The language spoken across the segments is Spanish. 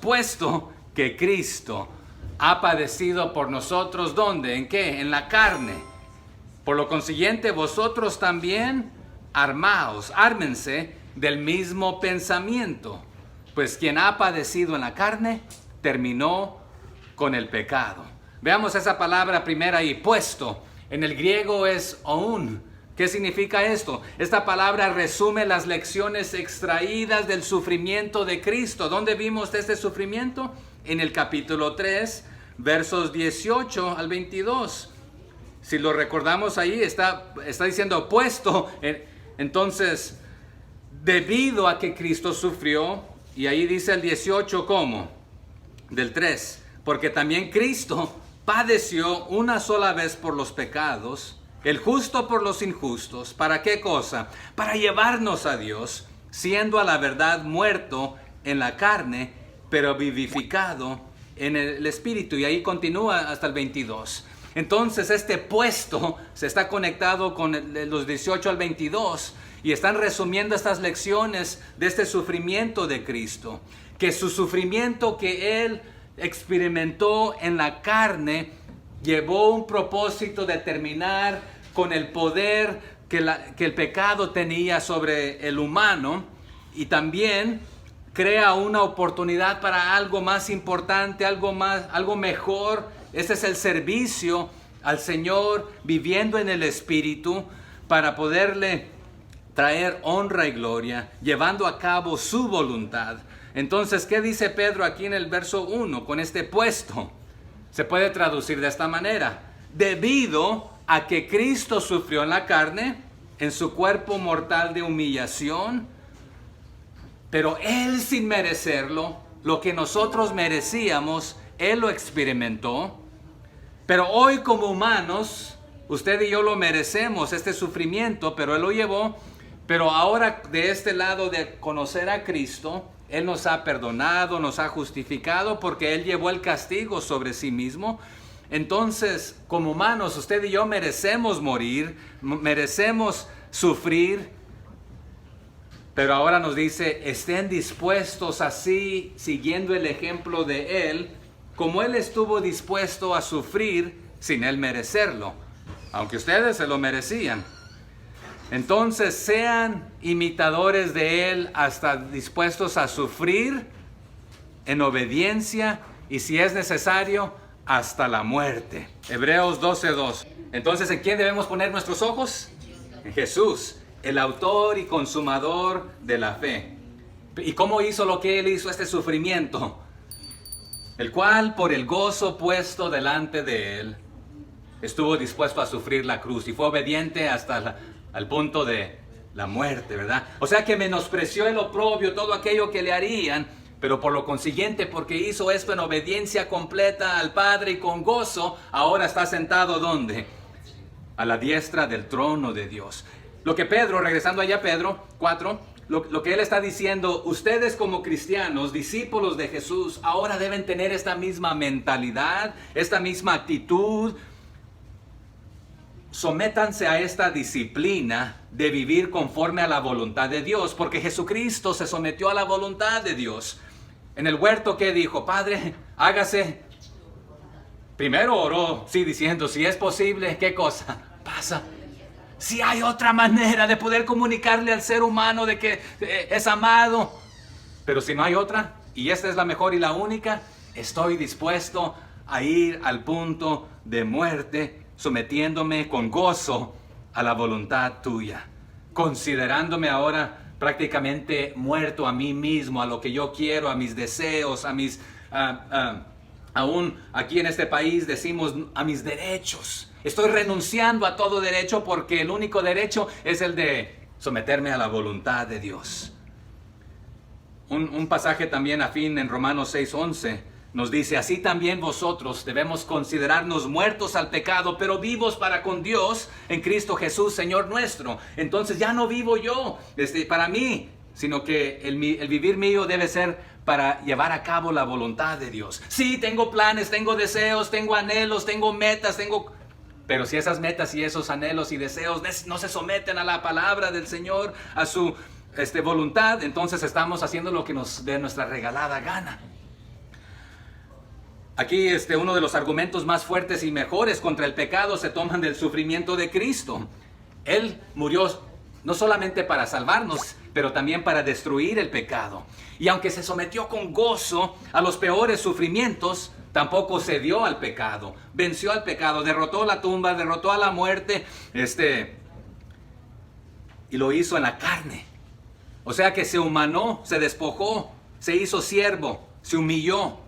puesto que Cristo ha padecido por nosotros, ¿dónde? ¿En qué? En la carne. Por lo consiguiente, vosotros también ármense del mismo pensamiento. Pues quien ha padecido en la carne, terminó con el pecado. Veamos esa palabra primera ahí, puesto. En el griego es oun. ¿Qué significa esto? Esta palabra resume las lecciones extraídas del sufrimiento de Cristo. ¿Dónde vimos este sufrimiento? En el capítulo 3, versos 18 al 22. Si lo recordamos ahí, está diciendo puesto. Entonces, debido a que Cristo sufrió, y ahí dice el 18, ¿cómo? Del 3. Porque también Cristo padeció una sola vez por los pecados, el justo por los injustos. ¿Para qué cosa? Para llevarnos a Dios, siendo a la verdad muerto en la carne, pero vivificado en el Espíritu. Y ahí continúa hasta el 22. Entonces este puesto se está conectado con los 18 al 22 y están resumiendo estas lecciones de este sufrimiento de Cristo. Que su sufrimiento que Él experimentó en la carne llevó un propósito de terminar con el poder que el pecado tenía sobre el humano, y también crea una oportunidad para algo más importante, algo mejor. Ese es el servicio al Señor, viviendo en el Espíritu, para poderle traer honra y gloria, llevando a cabo su voluntad. Entonces, ¿qué dice Pedro aquí en el verso 1 con este puesto? Se puede traducir de esta manera: debido a que Cristo sufrió en la carne, en su cuerpo mortal de humillación, pero Él sin merecerlo, lo que nosotros merecíamos, Él lo experimentó. Pero hoy como humanos, usted y yo lo merecemos, este sufrimiento, pero Él lo llevó. Pero ahora de este lado de conocer a Cristo, Él nos ha perdonado, nos ha justificado, porque Él llevó el castigo sobre sí mismo. Entonces, como humanos, usted y yo merecemos morir, merecemos sufrir. Pero ahora nos dice, estén dispuestos así, siguiendo el ejemplo de Él, como Él estuvo dispuesto a sufrir sin Él merecerlo, aunque ustedes se lo merecían. Entonces sean imitadores de Él, hasta dispuestos a sufrir en obediencia, y si es necesario, hasta la muerte. Hebreos 12:2. Entonces, ¿en quién debemos poner nuestros ojos? En Jesús, el autor y consumador de la fe. ¿Y cómo hizo lo que Él hizo, este sufrimiento? El cual, por el gozo puesto delante de Él, estuvo dispuesto a sufrir la cruz y fue obediente hasta al punto de la muerte, ¿verdad? O sea que menospreció el oprobio, todo aquello que le harían, pero por lo consiguiente, porque hizo esto en obediencia completa al Padre y con gozo, ahora está sentado, ¿dónde? A la diestra del trono de Dios. Lo que Pedro, regresando allá a Pedro 4, lo que él está diciendo, ustedes como cristianos, discípulos de Jesús, ahora deben tener esta misma mentalidad, esta misma actitud. Sométanse a esta disciplina de vivir conforme a la voluntad de Dios, porque Jesucristo se sometió a la voluntad de Dios. En el huerto, ¿qué dijo? Padre, hágase. Primero oró, sí, diciendo, si es posible, ¿qué cosa? Pasa. Si hay otra manera de poder comunicarle al ser humano de que es amado, pero si no hay otra, y esta es la mejor y la única, estoy dispuesto a ir al punto de muerte, sometiéndome con gozo a la voluntad tuya, considerándome ahora prácticamente muerto a mí mismo, a lo que yo quiero, a mis deseos, a mis, aún aquí en este país decimos, a mis derechos. Estoy renunciando a todo derecho, porque el único derecho es el de someterme a la voluntad de Dios. Un pasaje también afín en Romanos 6:11 nos dice, así también vosotros debemos considerarnos muertos al pecado, pero vivos para con Dios en Cristo Jesús, Señor nuestro. Entonces ya no vivo yo para mí, sino que el vivir mío debe ser para llevar a cabo la voluntad de Dios. Sí, tengo planes, tengo deseos, tengo anhelos, tengo metas, pero si esas metas y esos anhelos y deseos no se someten a la palabra del Señor, a su voluntad, entonces estamos haciendo lo que nos dé nuestra regalada gana. Aquí uno de los argumentos más fuertes y mejores contra el pecado se toman del sufrimiento de Cristo. Él murió no solamente para salvarnos, pero también para destruir el pecado. Y aunque se sometió con gozo a los peores sufrimientos, tampoco cedió al pecado. Venció al pecado, derrotó la tumba, derrotó a la muerte, y lo hizo en la carne. O sea que se humanó, se despojó, se hizo siervo, se humilló.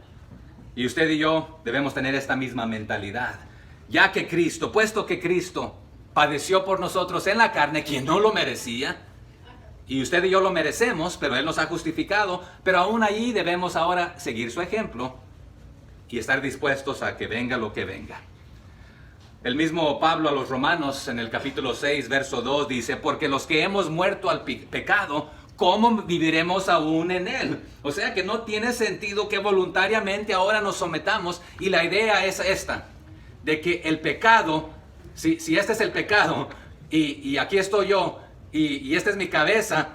Y usted y yo debemos tener esta misma mentalidad. Ya que Cristo, puesto que Cristo padeció por nosotros en la carne, quien no lo merecía, y usted y yo lo merecemos, pero Él nos ha justificado, pero aún allí debemos ahora seguir su ejemplo y estar dispuestos a que venga lo que venga. El mismo Pablo a los Romanos en el capítulo 6, verso 2 dice, porque los que hemos muerto al pecado, ¿cómo viviremos aún en él? O sea que no tiene sentido que voluntariamente ahora nos sometamos. Y la idea es esta, de que el pecado, si este es el pecado, y aquí estoy yo, y esta es mi cabeza,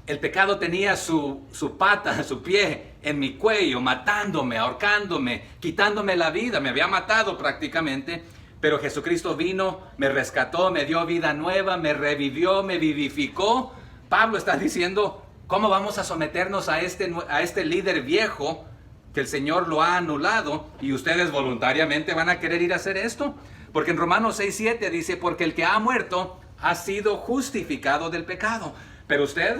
el pecado tenía su pata, su pie en mi cuello, matándome, ahorcándome, quitándome la vida, me había matado prácticamente. Pero Jesucristo vino, me rescató, me dio vida nueva, me revivió, me vivificó. Pablo está diciendo, ¿cómo vamos a someternos a este líder viejo que el Señor lo ha anulado? Y ustedes voluntariamente van a querer ir a hacer esto. Porque en Romanos 6:7 dice, porque el que ha muerto ha sido justificado del pecado. Pero usted,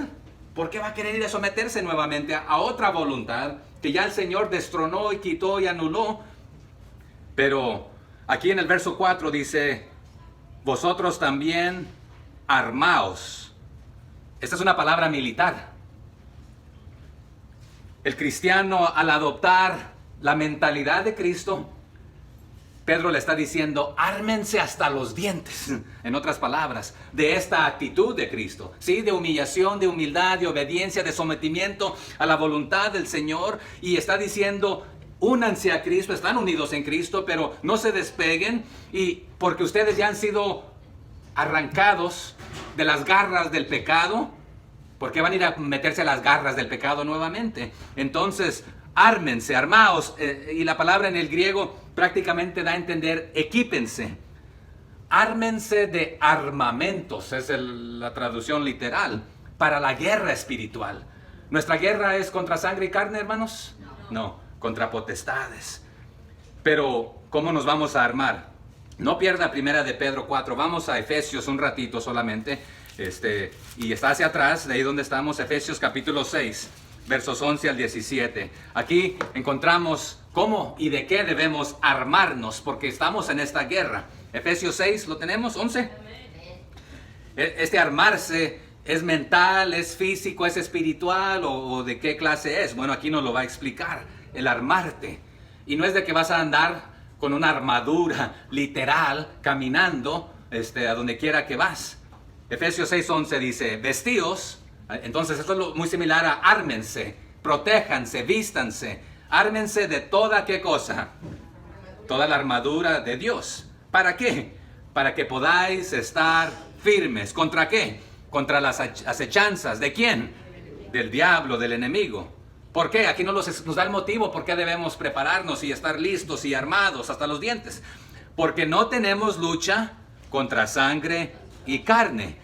¿por qué va a querer ir a someterse nuevamente a otra voluntad que ya el Señor destronó y quitó y anuló? Pero aquí en el verso 4 dice, vosotros también armaos. Esta es una palabra militar. El cristiano, al adoptar la mentalidad de Cristo, Pedro le está diciendo, ármense hasta los dientes, en otras palabras, de esta actitud de Cristo, ¿sí? De humillación, de humildad, de obediencia, de sometimiento a la voluntad del Señor. Y está diciendo, únanse a Cristo, están unidos en Cristo, pero no se despeguen, y porque ustedes ya han sido arrancados de las garras del pecado, ¿por qué van a ir a meterse a las garras del pecado nuevamente? Entonces, ármense, armaos, y la palabra en el griego prácticamente da a entender, equípense. Ármense de armamentos, es la traducción literal, para la guerra espiritual. ¿Nuestra guerra es contra sangre y carne, hermanos? No, contra potestades. Pero, ¿cómo nos vamos a armar? No pierda primera de Pedro 4, vamos a Efesios un ratito solamente, y está hacia atrás, de ahí donde estamos, Efesios capítulo 6, versos 11 al 17. Aquí encontramos cómo y de qué debemos armarnos, porque estamos en esta guerra. Efesios 6, ¿lo tenemos? 11. Este armarse es mental, es físico, es espiritual, o de qué clase es. Bueno, aquí nos lo va a explicar, el armarte. Y no es de que vas a andar con una armadura literal, caminando a donde quiera que vas. Efesios 6:11 dice, vestíos. Entonces esto es muy similar a ármense, protéjanse, vístanse, ármense de toda ¿qué cosa? Toda la armadura de Dios. ¿Para qué? Para que podáis estar firmes. ¿Contra qué? Contra las acechanzas. ¿De quién? Del diablo, del enemigo. ¿Por qué? Aquí nos da el motivo por qué debemos prepararnos y estar listos y armados hasta los dientes. Porque no tenemos lucha contra sangre y carne,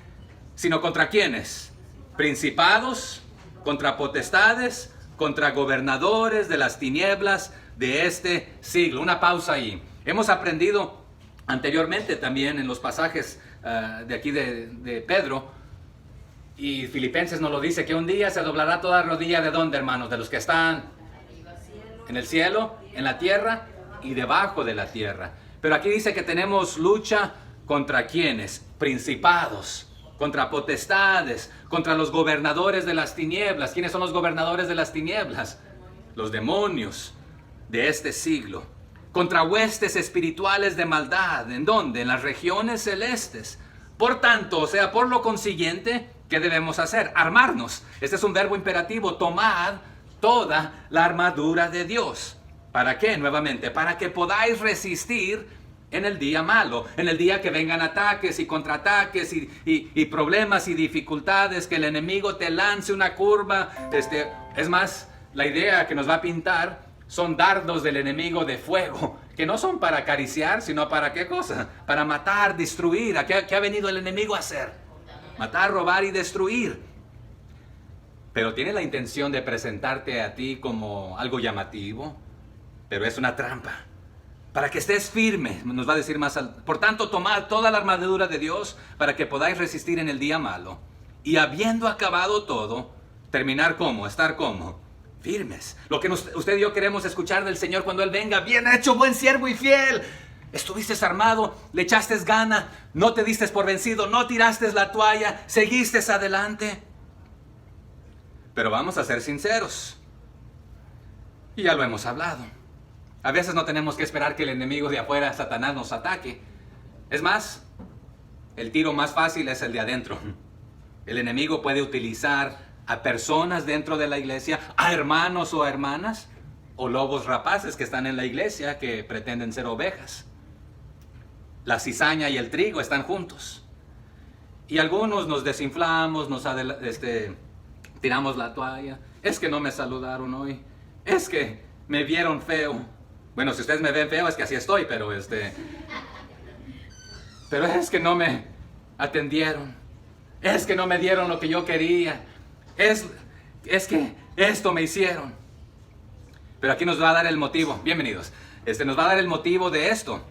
sino contra ¿quiénes? Principados, contra potestades, contra gobernadores de las tinieblas de este siglo. Una pausa ahí. Hemos aprendido anteriormente también en los pasajes de aquí de Pedro, y Filipenses nos lo dice, que un día se doblará toda rodilla ¿de dónde, hermanos? De los que están en el cielo, en la tierra y debajo de la tierra. Pero aquí dice que tenemos lucha contra ¿quiénes? Principados, contra potestades, contra los gobernadores de las tinieblas. ¿Quiénes son los gobernadores de las tinieblas? Los demonios de este siglo. Contra huestes espirituales de maldad. ¿En dónde? En las regiones celestes. Por tanto, o sea, por lo consiguiente, ¿qué debemos hacer? Armarnos. Este es un verbo imperativo. Tomad toda la armadura de Dios. ¿Para qué? Nuevamente, para que podáis resistir en el día malo, en el día que vengan ataques y contraataques y problemas y dificultades, que el enemigo te lance una curva. Es más, la idea que nos va a pintar son dardos del enemigo de fuego, que no son para acariciar, sino para ¿qué cosa? Para matar, destruir. ¿Qué ha venido el enemigo a hacer? Matar, robar y destruir. Pero tiene la intención de presentarte a ti como algo llamativo, pero es una trampa. Para que estés firme, nos va a decir más. Por tanto, tomad toda la armadura de Dios para que podáis resistir en el día malo. Y habiendo acabado todo, terminar ¿cómo? Estar ¿cómo? Firmes. Lo que usted y yo queremos escuchar del Señor cuando Él venga. Bien hecho, buen siervo y fiel. Estuviste armado, le echaste gana, no te diste por vencido, no tiraste la toalla, seguiste adelante. Pero vamos a ser sinceros. Y ya lo hemos hablado. A veces no tenemos que esperar que el enemigo de afuera, Satanás, nos ataque. Es más, el tiro más fácil es el de adentro. El enemigo puede utilizar a personas dentro de la iglesia, a hermanos o a hermanas, o lobos rapaces que están en la iglesia que pretenden ser ovejas. La cizaña y el trigo están juntos. Y algunos nos desinflamos, tiramos la toalla. Es que no me saludaron hoy. Es que me vieron feo. Bueno, si ustedes me ven feo es que así estoy, pero pero es que no me atendieron. Es que no me dieron lo que yo quería. Es que esto me hicieron. Pero aquí nos va a dar el motivo. Bienvenidos. Nos va a dar el motivo de esto.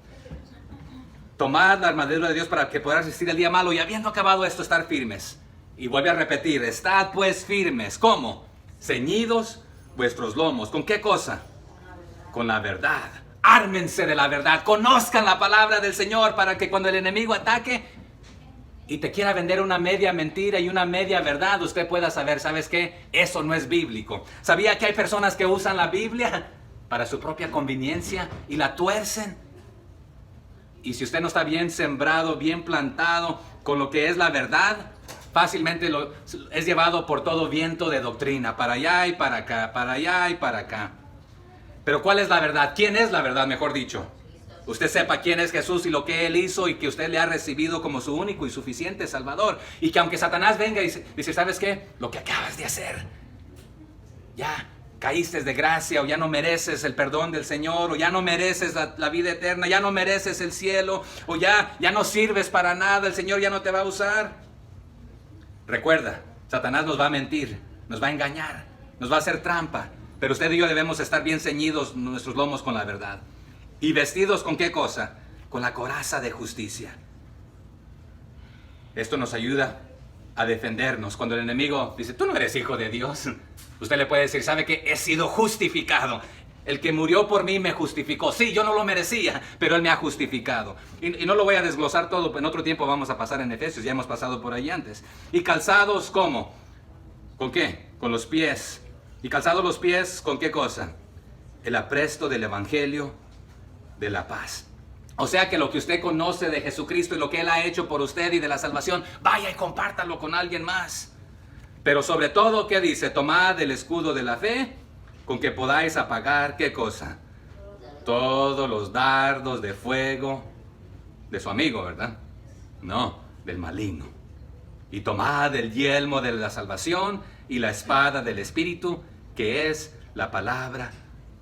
Tomad la armadura de Dios para que puedas resistir el día malo y habiendo acabado esto, estar firmes. Y vuelve a repetir, estad pues firmes. ¿Cómo? Ceñidos vuestros lomos. ¿Con qué cosa? Con la verdad. Ármense de la verdad. Conozcan la palabra del Señor para que cuando el enemigo ataque y te quiera vender una media mentira y una media verdad, usted pueda saber, ¿sabes qué? Eso no es bíblico. ¿Sabía que hay personas que usan la Biblia para su propia conveniencia y la tuercen? Y si usted no está bien sembrado, bien plantado con lo que es la verdad, fácilmente es llevado por todo viento de doctrina, para allá y para acá, para allá y para acá. Pero ¿cuál es la verdad? ¿Quién es la verdad, mejor dicho? Usted sepa quién es Jesús y lo que Él hizo y que usted le ha recibido como su único y suficiente Salvador. Y que aunque Satanás venga y dice, ¿sabes qué? Lo que acabas de hacer, ya caíste de gracia, o ya no mereces el perdón del Señor, o ya no mereces la vida eterna, ya no mereces el cielo, o ya no sirves para nada, el Señor ya no te va a usar. Recuerda, Satanás nos va a mentir, nos va a engañar, nos va a hacer trampa. Pero usted y yo debemos estar bien ceñidos nuestros lomos con la verdad. ¿Y vestidos con qué cosa? Con la coraza de justicia. Esto nos ayuda a defendernos. Cuando el enemigo dice, tú no eres hijo de Dios, usted le puede decir, ¿sabe qué? He sido justificado. El que murió por mí me justificó. Sí, yo no lo merecía, pero Él me ha justificado. Y no lo voy a desglosar todo, en otro tiempo vamos a pasar en Efesios, ya hemos pasado por ahí antes. ¿Y calzados cómo? ¿Con qué? Con los pies. ¿Y calzados los pies con qué cosa? El apresto del Evangelio de la paz. O sea que lo que usted conoce de Jesucristo y lo que Él ha hecho por usted y de la salvación, vaya y compártalo con alguien más. Pero sobre todo, ¿qué dice? Tomad el escudo de la fe, con que podáis apagar, ¿qué cosa? Todos los dardos de fuego de su amigo, ¿verdad? No, del maligno. Y tomad el yelmo de la salvación y la espada del Espíritu, que es la palabra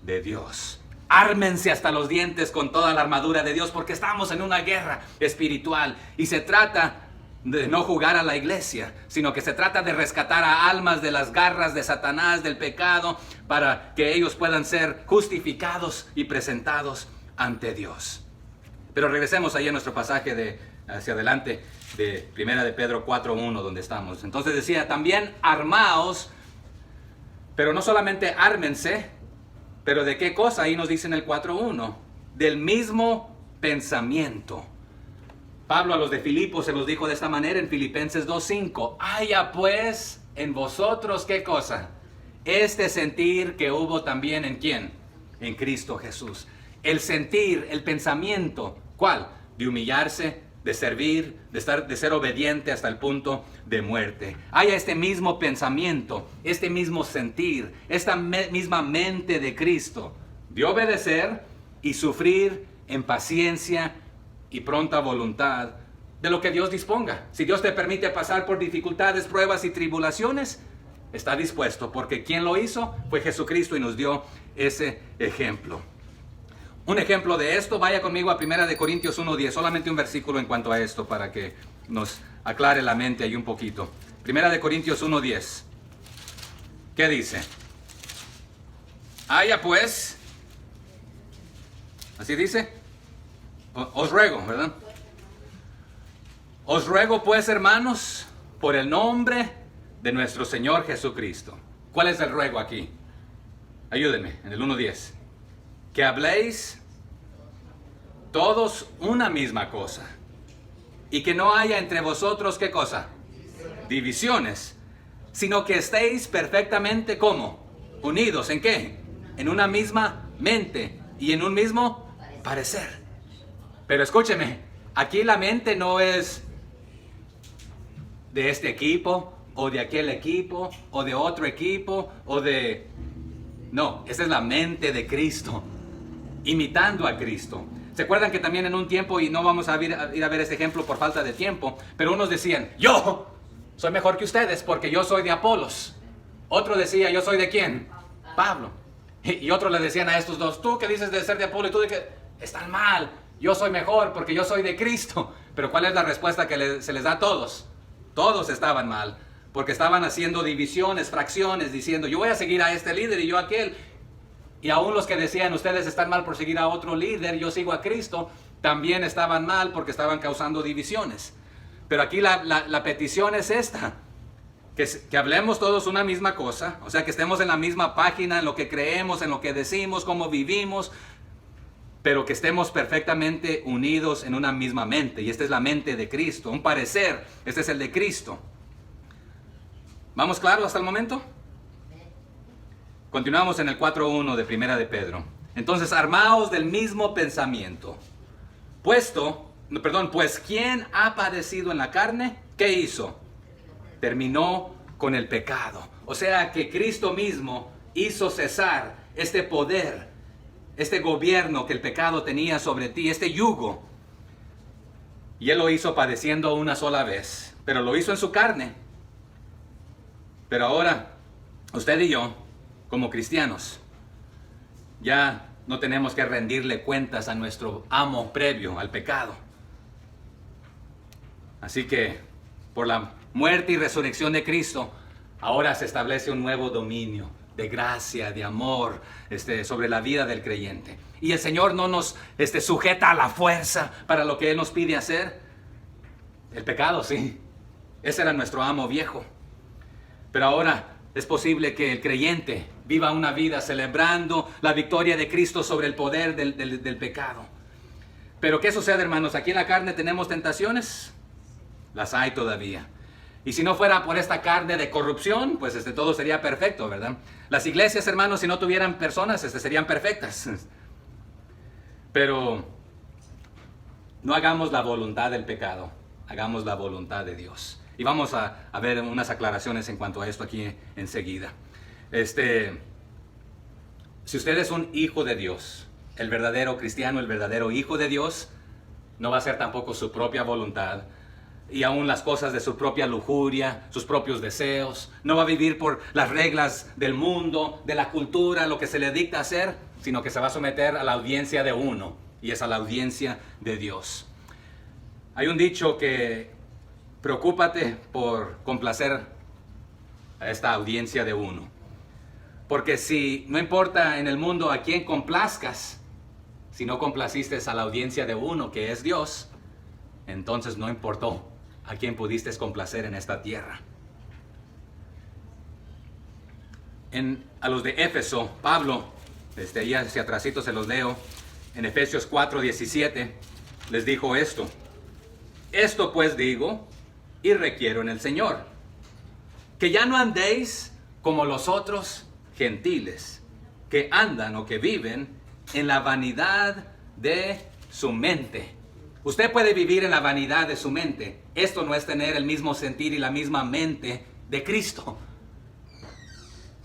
de Dios. Ármense hasta los dientes con toda la armadura de Dios, porque estamos en una guerra espiritual y se trata de no jugar a la iglesia, sino que se trata de rescatar a almas de las garras de Satanás, del pecado, para que ellos puedan ser justificados y presentados ante Dios. Pero regresemos ahí a nuestro pasaje hacia adelante de 1 de Pedro 4:1, donde estamos. Entonces decía, también armaos, pero no solamente ármense, pero ¿de qué cosa? Ahí nos dice en el 4:1, del mismo pensamiento. Pablo a los de Filipos se los dijo de esta manera en Filipenses 2:5. Haya pues en vosotros, ¿qué cosa? Este sentir que hubo también ¿en quién? En Cristo Jesús. El sentir, el pensamiento, ¿cuál? De humillarse, de servir, de ser obediente hasta el punto de muerte. Haya este mismo pensamiento, este mismo sentir, esta misma mente de Cristo, de obedecer y sufrir en paciencia y pronta voluntad de lo que Dios disponga. Si Dios te permite pasar por dificultades, pruebas y tribulaciones, está dispuesto, porque quien lo hizo fue Jesucristo y nos dio ese ejemplo. Un ejemplo de esto, vaya conmigo a 1 Corintios 1:10, solamente un versículo en cuanto a esto para que nos aclare la mente ahí un poquito. 1 Corintios 1:10. ¿Qué dice? Haya pues, así dice, os ruego, ¿verdad? Os ruego pues, hermanos, por el nombre de nuestro Señor Jesucristo. ¿Cuál es el ruego aquí? Ayúdenme, en el 1:10. Que habléis todos una misma cosa. Y que no haya entre vosotros, ¿qué cosa? Divisiones. Sino que estéis perfectamente, ¿cómo? Unidos, ¿en qué? En una misma mente y en un mismo parecer. Pero escúcheme, aquí la mente no es de este equipo, o de aquel equipo, o de otro equipo, o de... No, esa es la mente de Cristo, imitando a Cristo. ¿Se acuerdan que también en un tiempo, y no vamos a ir a ver este ejemplo por falta de tiempo, pero unos decían, yo soy mejor que ustedes porque yo soy de Apolos. Otro decía, yo soy de ¿quién? Pablo. Y otros le decían a estos dos, tú que dices de ser de Apolo y tú de que están mal, yo soy mejor porque yo soy de Cristo. Pero ¿cuál es la respuesta que se les da a todos? Todos estaban mal, porque estaban haciendo divisiones, fracciones, diciendo, yo voy a seguir a este líder y yo a aquel. Y aún los que decían, ustedes están mal por seguir a otro líder, yo sigo a Cristo, también estaban mal porque estaban causando divisiones. Pero aquí la petición es esta, que hablemos todos una misma cosa, o sea, que estemos en la misma página, en lo que creemos, en lo que decimos, cómo vivimos, pero que estemos perfectamente unidos en una misma mente. Y esta es la mente de Cristo, un parecer, este es el de Cristo. ¿Vamos claros hasta el momento? Continuamos en el 4:1 de Primera de Pedro. Entonces, armaos del mismo pensamiento. Pues ¿quién ha padecido en la carne? ¿Qué hizo? Terminó con el pecado. O sea que Cristo mismo hizo cesar este poder, este gobierno que el pecado tenía sobre ti, este yugo. Y Él lo hizo padeciendo una sola vez, pero lo hizo en su carne. Pero ahora, usted y yo, como cristianos, ya no tenemos que rendirle cuentas a nuestro amo previo al pecado. Así que, por la muerte y resurrección de Cristo, ahora se establece un nuevo dominio de gracia, de amor, sobre la vida del creyente. Y el Señor no nos sujeta a la fuerza para lo que Él nos pide hacer. El pecado, sí. Ese era nuestro amo viejo. Pero ahora es posible que el creyente viva una vida celebrando la victoria de Cristo sobre el poder del pecado. Pero ¿qué sucede, hermanos? Aquí en la carne tenemos tentaciones. Las hay todavía. Y si no fuera por esta carne de corrupción, pues todo sería perfecto, ¿verdad? Las iglesias, hermanos, si no tuvieran personas, serían perfectas. Pero no hagamos la voluntad del pecado, hagamos la voluntad de Dios. Y vamos a ver unas aclaraciones en cuanto a esto aquí enseguida. Si usted es un hijo de Dios, el verdadero cristiano, el verdadero hijo de Dios, no va a hacer tampoco su propia voluntad. Y aún las cosas de su propia lujuria, sus propios deseos. No va a vivir por las reglas del mundo, de la cultura, lo que se le dicta hacer, sino que se va a someter a la audiencia de uno, y es a la audiencia de Dios. Hay un dicho que preocúpate por complacer a esta audiencia de uno. Porque si no importa en el mundo a quién complazcas, si no complaciste a la audiencia de uno, que es Dios, entonces no importó a quién pudiste complacer en esta tierra. A los de Éfeso, Pablo, ahí hacia atrásito se los leo, en Efesios 4:17, les dijo esto. Esto pues digo y requiero en el Señor, que ya no andéis como los otros gentiles, que andan o que viven en la vanidad de su mente. Usted puede vivir en la vanidad de su mente. Esto no es tener el mismo sentir y la misma mente de Cristo.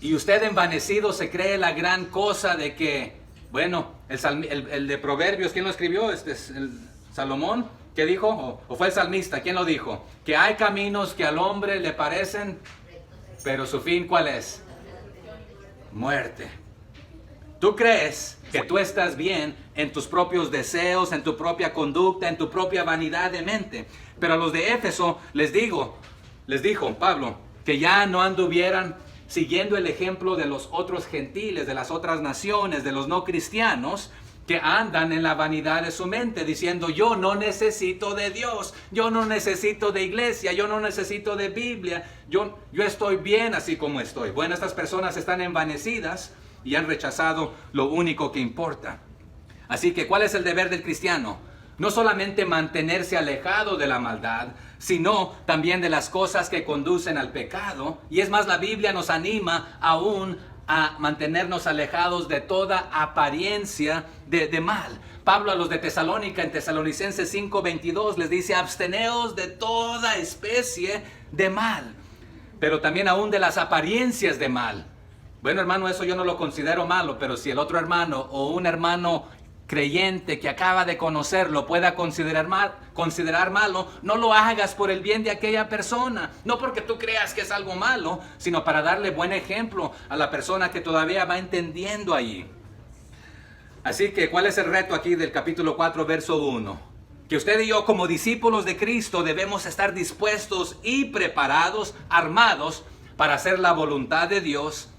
Y usted envanecido se cree la gran cosa de que, bueno, el de Proverbios, ¿quién lo escribió? Es el Salomón. ¿Qué dijo? ¿O fue el salmista? ¿Quién lo dijo? Que hay caminos que al hombre le parecen, pero su fin, ¿cuál es? Muerte. Tú crees que tú estás bien en tus propios deseos, en tu propia conducta, en tu propia vanidad de mente. Pero a los de Éfeso les dijo Pablo, que ya no anduvieran siguiendo el ejemplo de los otros gentiles, de las otras naciones, de los no cristianos, que andan en la vanidad de su mente, diciendo, yo no necesito de Dios, yo no necesito de iglesia, yo no necesito de Biblia, yo estoy bien así como estoy. Bueno, estas personas están envanecidas y han rechazado lo único que importa. Así que, ¿cuál es el deber del cristiano? No solamente mantenerse alejado de la maldad, sino también de las cosas que conducen al pecado. Y es más, la Biblia nos anima aún a mantenernos alejados de toda apariencia de mal. Pablo a los de Tesalónica, en Tesalonicenses 5:22, les dice, absteneos de toda especie de mal, pero también aún de las apariencias de mal. Bueno, hermano, eso yo no lo considero malo, pero si el otro hermano o un hermano creyente que acaba de conocerlo pueda considerar malo, no lo hagas por el bien de aquella persona, no porque tú creas que es algo malo, sino para darle buen ejemplo a la persona que todavía va entendiendo allí. Así que, ¿cuál es el reto aquí del capítulo 4, verso 1? Que usted y yo, como discípulos de Cristo, debemos estar dispuestos y preparados, armados, para hacer la voluntad de Dios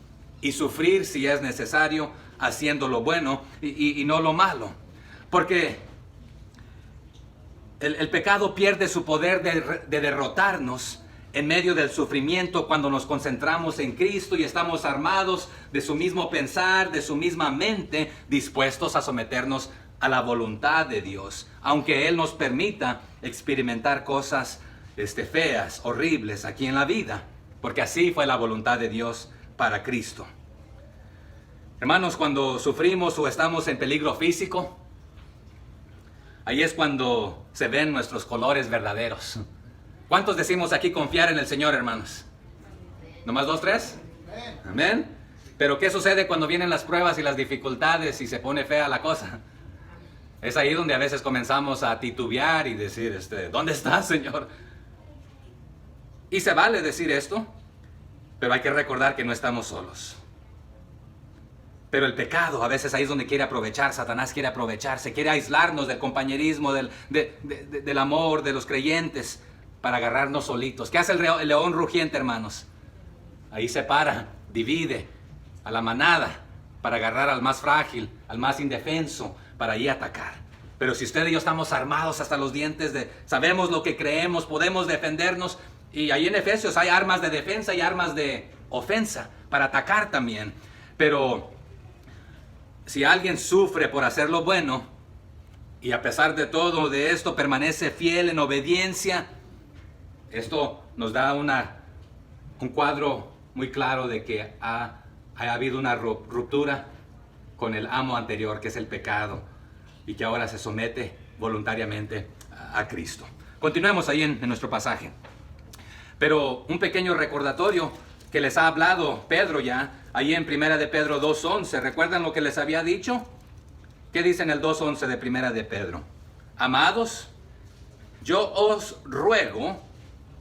y sufrir si es necesario, haciendo lo bueno y no lo malo. Porque el pecado pierde su poder de derrotarnos en medio del sufrimiento cuando nos concentramos en Cristo y estamos armados de su mismo pensar, de su misma mente, dispuestos a someternos a la voluntad de Dios, aunque Él nos permita experimentar cosas feas, horribles aquí en la vida, porque así fue la voluntad de Dios para Cristo. Hermanos, cuando sufrimos o estamos en peligro físico, ahí es cuando se ven nuestros colores verdaderos. ¿Cuántos decimos aquí confiar en el Señor, hermanos? ¿Nomás 2, 3? Amén. Pero ¿qué sucede cuando vienen las pruebas y las dificultades y se pone fea la cosa? Es ahí donde a veces comenzamos a titubear y decir, ¿dónde estás, Señor? Y se vale decir esto, pero hay que recordar que no estamos solos. Pero el pecado, a veces ahí es donde quiere aprovechar, Satanás quiere aprovecharse, quiere aislarnos del compañerismo, del amor, de los creyentes, para agarrarnos solitos. ¿Qué hace el león rugiente, hermanos? Ahí separa, divide a la manada, para agarrar al más frágil, al más indefenso, para ahí atacar. Pero si usted y yo estamos armados hasta los dientes, sabemos lo que creemos, podemos defendernos, y ahí en Efesios hay armas de defensa y armas de ofensa, para atacar también. Pero si alguien sufre por hacer lo bueno y a pesar de todo de esto permanece fiel en obediencia, esto nos da un cuadro muy claro de que ha habido una ruptura con el amo anterior, que es el pecado, y que ahora se somete voluntariamente a Cristo. Continuemos ahí en nuestro pasaje. Pero un pequeño recordatorio que les ha hablado Pedro ya, ahí en 1 de Pedro 2:11. ¿Recuerdan lo que les había dicho? ¿Qué dice en el 2:11 de 1 de Pedro? Amados, yo os ruego,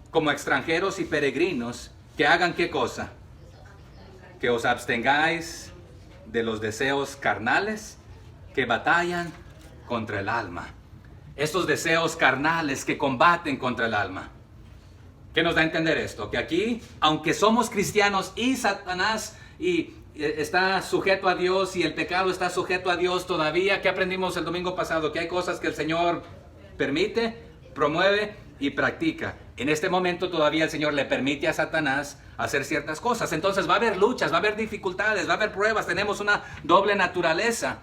como extranjeros y peregrinos, que hagan ¿qué cosa? Que os abstengáis de los deseos carnales que batallan contra el alma. Estos deseos carnales que combaten contra el alma. ¿Qué nos da a entender esto? Que aquí, aunque somos cristianos y Satanás está sujeto a Dios y el pecado está sujeto a Dios todavía, ¿qué aprendimos el domingo pasado? Que hay cosas que el Señor permite, promueve y practica. En este momento todavía el Señor le permite a Satanás hacer ciertas cosas. Entonces va a haber luchas, va a haber dificultades, va a haber pruebas. Tenemos una doble naturaleza.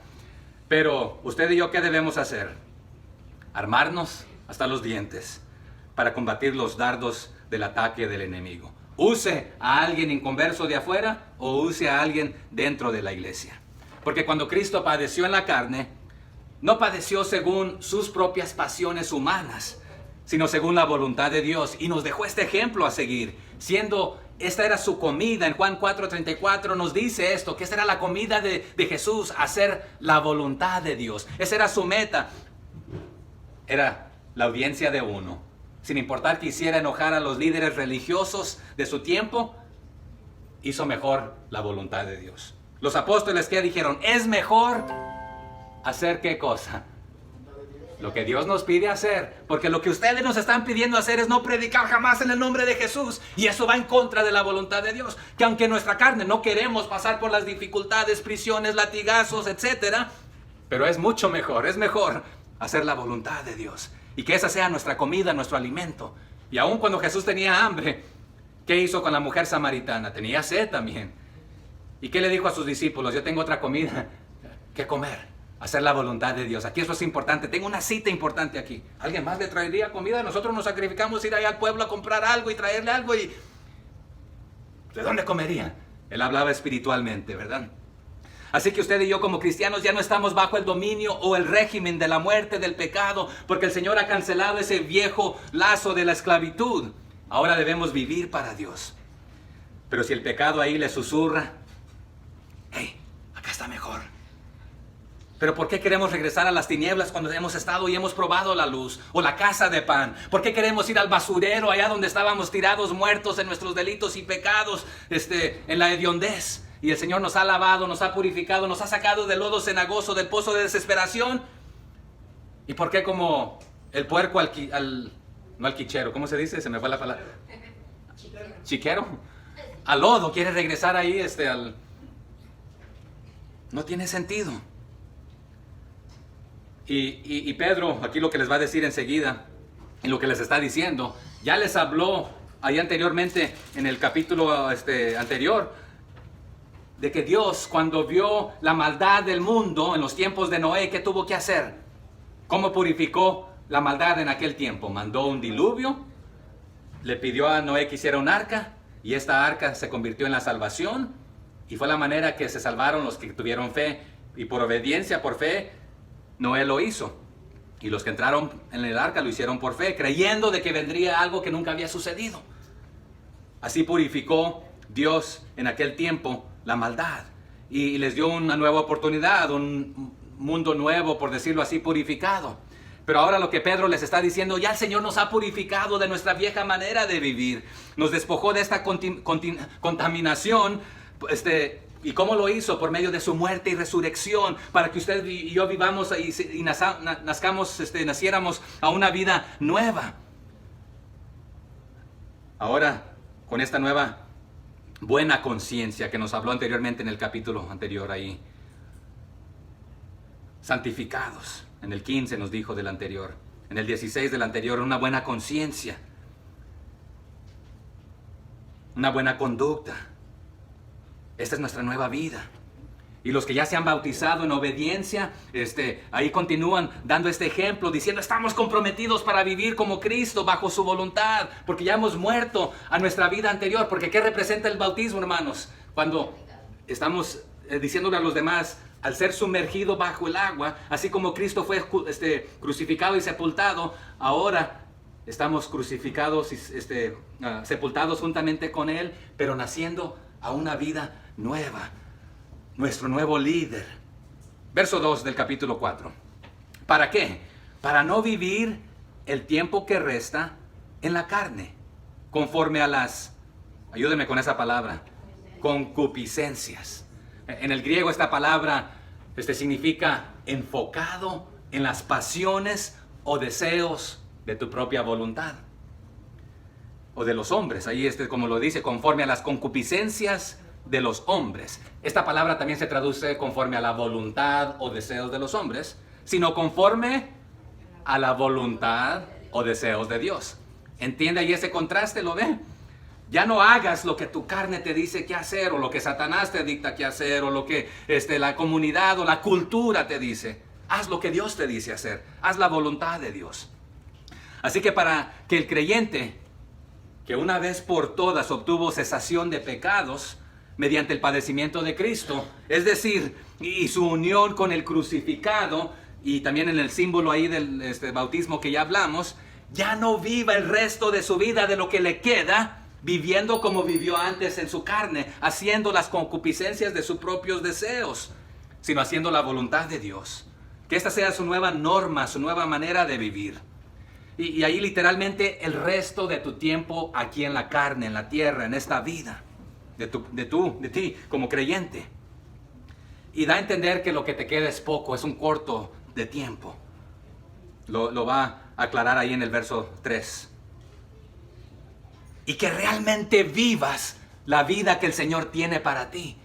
Pero usted y yo, ¿qué debemos hacer? Armarnos hasta los dientes para combatir los dardos del ataque del enemigo. Use a alguien inconverso de afuera o use a alguien dentro de la iglesia. Porque cuando Cristo padeció en la carne, no padeció según sus propias pasiones humanas, sino según la voluntad de Dios. Y nos dejó este ejemplo a seguir, siendo esta era su comida. En Juan 4:34 nos dice esto, que esta era la comida de Jesús, hacer la voluntad de Dios. Esa era su meta. Era la audiencia de uno. Sin importar que hiciera enojar a los líderes religiosos de su tiempo, hizo mejor la voluntad de Dios. Los apóstoles, ¿qué dijeron? Es mejor hacer ¿qué cosa? Lo que Dios nos pide hacer. Porque lo que ustedes nos están pidiendo hacer es no predicar jamás en el nombre de Jesús. Y eso va en contra de la voluntad de Dios. Que aunque en nuestra carne no queremos pasar por las dificultades, prisiones, latigazos, etcétera, pero es mucho mejor, es mejor hacer la voluntad de Dios. Y que esa sea nuestra comida, nuestro alimento. Y aun cuando Jesús tenía hambre, ¿qué hizo con la mujer samaritana? Tenía sed también. ¿Y qué le dijo a sus discípulos? Yo tengo otra comida que comer. Hacer la voluntad de Dios. Aquí eso es importante. Tengo una cita importante aquí. ¿Alguien más le traería comida? Nosotros nos sacrificamos ir allá al pueblo a comprar algo y traerle algo y... ¿de dónde comería? Él hablaba espiritualmente, ¿verdad? Así que usted y yo como cristianos ya no estamos bajo el dominio o el régimen de la muerte, del pecado, porque el Señor ha cancelado ese viejo lazo de la esclavitud. Ahora debemos vivir para Dios. Pero si el pecado ahí le susurra, hey, acá está mejor. Pero ¿por qué queremos regresar a las tinieblas cuando hemos estado y hemos probado la luz? O la casa de pan. ¿Por qué queremos ir al basurero allá donde estábamos tirados muertos en nuestros delitos y pecados, en la hediondez? Y el Señor nos ha lavado, nos ha purificado, nos ha sacado del lodo cenagoso, del pozo de desesperación. ¿Y por qué como el puerco no al quichero? ¿Cómo se dice? Se me fue la palabra. ¿Chiquero? Al lodo quiere regresar ahí, No tiene sentido. Y Pedro, aquí lo que les va a decir enseguida, y lo que les está diciendo, ya les habló ahí anteriormente, en el capítulo anterior, de que Dios, cuando vio la maldad del mundo en los tiempos de Noé, ¿qué tuvo que hacer? ¿Cómo purificó la maldad en aquel tiempo? Mandó un diluvio, le pidió a Noé que hiciera un arca, y esta arca se convirtió en la salvación, y fue la manera que se salvaron los que tuvieron fe, y por obediencia, por fe, Noé lo hizo. Y los que entraron en el arca lo hicieron por fe, creyendo de que vendría algo que nunca había sucedido. Así purificó Dios en aquel tiempo la maldad. Y les dio una nueva oportunidad, un mundo nuevo, por decirlo así, purificado. Pero ahora lo que Pedro les está diciendo, ya el Señor nos ha purificado de nuestra vieja manera de vivir. Nos despojó de esta contaminación, ¿y cómo lo hizo? Por medio de su muerte y resurrección, para que usted y yo vivamos y naciéramos a una vida nueva. Ahora, con esta nueva buena conciencia que nos habló anteriormente en el capítulo anterior ahí, santificados, en el 15 nos dijo del anterior, en el 16 del anterior, una buena conciencia, una buena conducta. Esta es nuestra nueva vida. Y los que ya se han bautizado en obediencia, ahí continúan dando este ejemplo, diciendo, estamos comprometidos para vivir como Cristo, bajo su voluntad, porque ya hemos muerto a nuestra vida anterior. Porque ¿qué representa el bautismo, hermanos? Cuando estamos diciéndole a los demás, al ser sumergido bajo el agua, así como Cristo fue crucificado y sepultado, ahora estamos crucificados y sepultados juntamente con Él, pero naciendo a una vida nueva, nuestro nuevo líder. Verso 2 del capítulo 4. ¿Para qué? Para no vivir el tiempo que resta en la carne, conforme a las, ayúdenme con esa palabra, concupiscencias. En el griego esta palabra significa enfocado en las pasiones o deseos de tu propia voluntad. O de los hombres, ahí como lo dice, conforme a las concupiscencias de los hombres. Esta palabra también se traduce conforme a la voluntad o deseos de los hombres, sino conforme a la voluntad o deseos de Dios. ¿Entiende ahí ese contraste? ¿Lo ve? Ya no hagas lo que tu carne te dice que hacer, o lo que Satanás te dicta que hacer, o lo que la comunidad o la cultura te dice. Haz lo que Dios te dice hacer. Haz la voluntad de Dios. Así que para que el creyente, que una vez por todas obtuvo cesación de pecados mediante el padecimiento de Cristo, es decir, y su unión con el crucificado, y también en el símbolo ahí del bautismo que ya hablamos, ya no viva el resto de su vida, de lo que le queda, viviendo como vivió antes en su carne, haciendo las concupiscencias de sus propios deseos, sino haciendo la voluntad de Dios. Que esta sea su nueva norma, su nueva manera de vivir. Y ahí literalmente el resto de tu tiempo aquí en la carne, en la tierra, en esta vida, de ti como creyente. y da a entender que lo que te queda es poco, es un corto de tiempo. Lo va a aclarar ahí en el verso 3. Y que realmente vivas la vida que el Señor tiene para ti.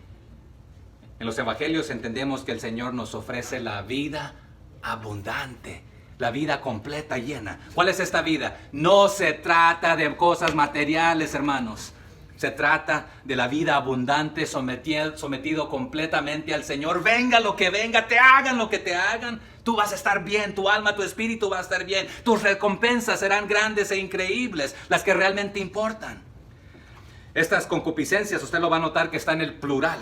En los evangelios entendemos que el Señor nos ofrece la vida abundante, la vida completa, llena. ¿Cuál es esta vida? No se trata de cosas materiales, hermanos. Se trata de la vida abundante, sometido completamente al Señor. Venga lo que venga, te hagan lo que te hagan. Tú vas a estar bien, tu alma, tu espíritu va a estar bien. Tus recompensas serán grandes e increíbles, las que realmente importan. Estas concupiscencias, usted lo va a notar que está en el plural.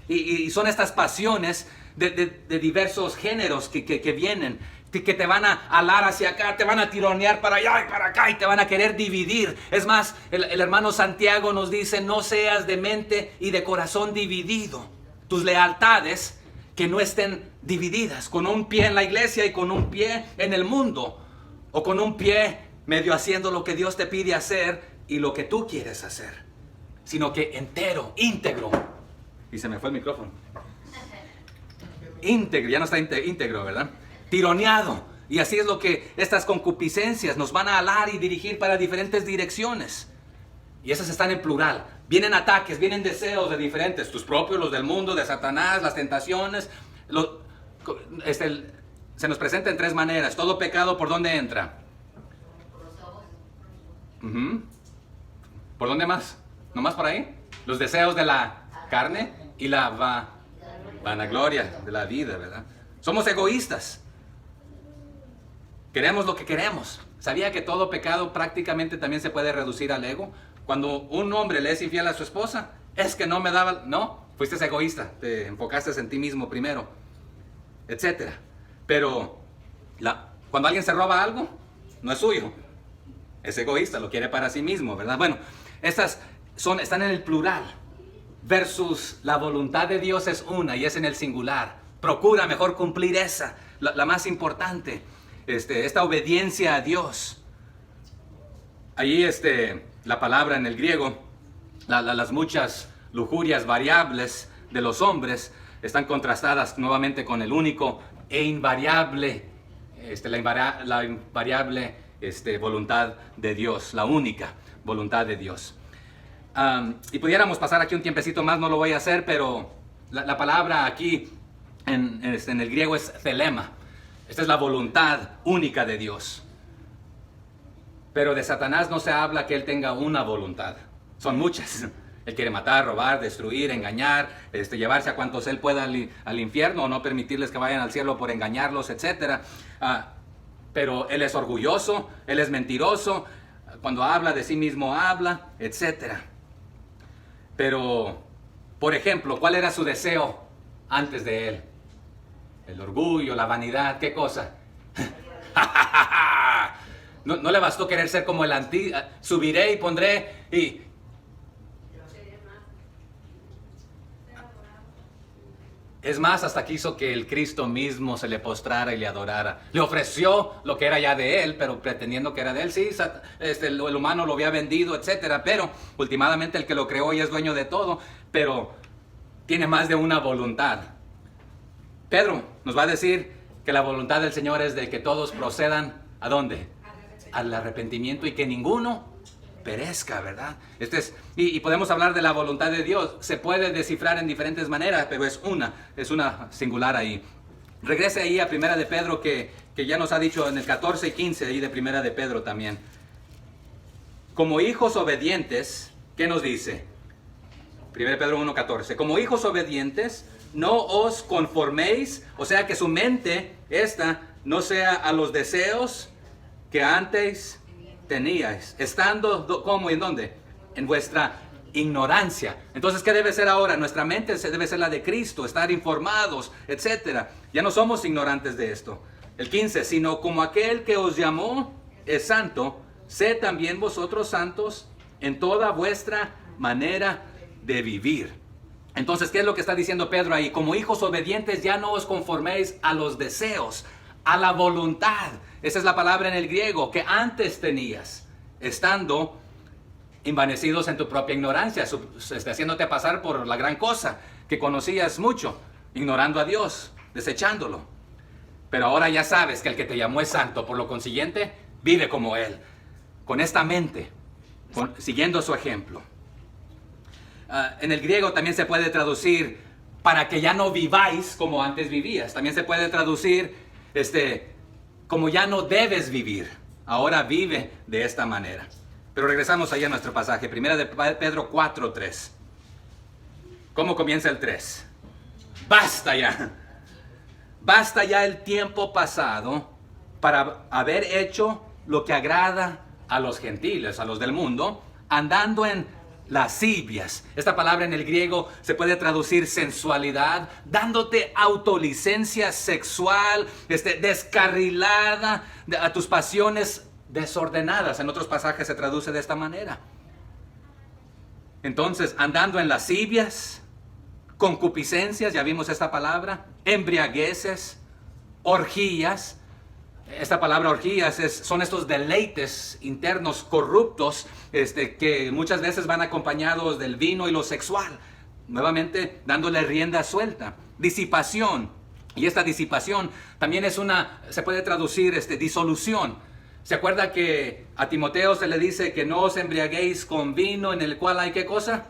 Y son estas pasiones de diversos géneros que vienen, que te van a alar hacia acá, te van a tironear para allá y para acá y te van a querer dividir. Es más, el hermano Santiago nos dice, no seas de mente y de corazón dividido. Tus lealtades que no estén divididas, con un pie en la iglesia y con un pie en el mundo, o con un pie medio haciendo lo que Dios te pide hacer y lo que tú quieres hacer, sino que entero, íntegro. Y se me fue el micrófono. Íntegro, ya no está íntegro, ¿verdad? Tironeado. Y así es lo que estas concupiscencias nos van a alar y dirigir para diferentes direcciones. Y esas están en plural. Vienen ataques, vienen deseos de diferentes, tus propios, los del mundo, de Satanás, las tentaciones. Se nos presenta en tres maneras. Todo pecado, ¿por dónde entra? ¿Por dónde más? ¿No más por ahí? Los deseos de la carne y la vanagloria de la vida, ¿verdad? Somos egoístas. Queremos lo que queremos. ¿Sabía que todo pecado prácticamente también se puede reducir al ego? Cuando un hombre le es infiel a su esposa, es que no me daba... No, fuiste egoísta, te enfocaste en ti mismo primero, etcétera. Pero cuando alguien se roba algo, no es suyo. Es egoísta, lo quiere para sí mismo, ¿verdad? Bueno, estas están en el plural. Versus la voluntad de Dios es una y es en el singular. Procura mejor cumplir esa, la más importante. Esta obediencia a Dios. Allí la palabra en el griego, las muchas lujurias variables de los hombres están contrastadas nuevamente con el único e invariable, la invariable voluntad de Dios, la única voluntad de Dios. Y pudiéramos pasar aquí un tiempecito más, no lo voy a hacer, pero la palabra aquí en el griego es thelema. Esta es la voluntad única de Dios. Pero de Satanás no se habla que él tenga una voluntad. Son muchas. Él quiere matar, robar, destruir, engañar, llevarse a cuantos él pueda al infierno o no permitirles que vayan al cielo por engañarlos, etc. Pero él es orgulloso, él es mentiroso, cuando habla de sí mismo habla, etc. Pero, por ejemplo, ¿cuál era su deseo antes de él? El orgullo, la vanidad, ¿qué cosa? No le bastó querer ser como el antiguo, subiré y pondré y... Es más, hasta quiso que el Cristo mismo se le postrara y le adorara. Le ofreció lo que era ya de él, pero pretendiendo que era de él. Sí, el humano lo había vendido, etc. Pero, últimamente, el que lo creó y es dueño de todo. Pero tiene más de una voluntad. Pedro nos va a decir que la voluntad del Señor es de que todos procedan, ¿a dónde? Al arrepentimiento y que ninguno perezca, ¿verdad? Y podemos hablar de la voluntad de Dios. Se puede descifrar en diferentes maneras, pero es una singular ahí. Regrese ahí a Primera de Pedro, que ya nos ha dicho en el 14 y 15 ahí de Primera de Pedro también. Como hijos obedientes, ¿qué nos dice? Primera de Pedro 1:14. Como hijos obedientes, no os conforméis, o sea que su mente no sea a los deseos que antes teníais, estando, ¿cómo y en dónde? En vuestra ignorancia. Entonces, ¿qué debe ser ahora? Nuestra mente debe ser la de Cristo, estar informados, etc. Ya no somos ignorantes de esto. El 15, sino como aquel que os llamó es santo, sed también vosotros santos en toda vuestra manera de vivir. Entonces, ¿qué es lo que está diciendo Pedro ahí? Como hijos obedientes, ya no os conforméis a los deseos, a la voluntad. Esa es la palabra en el griego que antes tenías, estando envanecidos en tu propia ignorancia, haciéndote pasar por la gran cosa que conocías mucho. ignorando a Dios, desechándolo. Pero ahora ya sabes que el que te llamó es santo, por lo consiguiente, vive como Él, con esta mente, siguiendo su ejemplo. En el griego también se puede traducir para que ya no viváis como antes vivías. También se puede traducir como ya no debes vivir. Ahora vive de esta manera. Pero regresamos allá a nuestro pasaje. Primera de Pedro 4:3. ¿Cómo comienza el 3? Basta ya. Basta ya el tiempo pasado para haber hecho lo que agrada a los gentiles, a los del mundo, andando en lascivias. Esta palabra en el griego se puede traducir sensualidad, dándote autolicencia sexual, descarrilada a tus pasiones desordenadas. En otros pasajes se traduce de esta manera. Entonces, andando en lascivias, concupiscencias, ya vimos esta palabra, embriagueces, orgías. Esta palabra orgías son estos deleites internos corruptos que muchas veces van acompañados del vino y lo sexual. Nuevamente dándole rienda suelta. Disipación. Y esta disipación también se puede traducir disolución. ¿Se acuerda que a Timoteo se le dice que no os embriaguéis con vino en el cual hay qué cosa?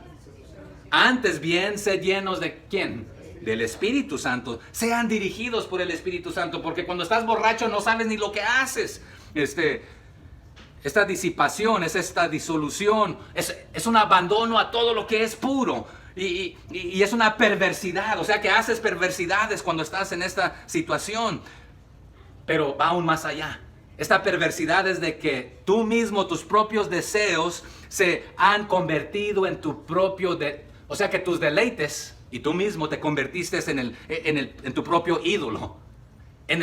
Antes bien, sed llenos de ¿quién? Del Espíritu Santo. Sean dirigidos por el Espíritu Santo, porque cuando estás borracho no sabes ni lo que haces. Esta disipación, esta disolución, es un abandono a todo lo que es puro. Y es una perversidad, o sea que haces perversidades cuando estás en esta situación. Pero va aún más allá. Esta perversidad es de que tú mismo, tus propios deseos se han convertido en tu propio o sea que tus deleites y tú mismo te convertiste en tu propio ídolo. En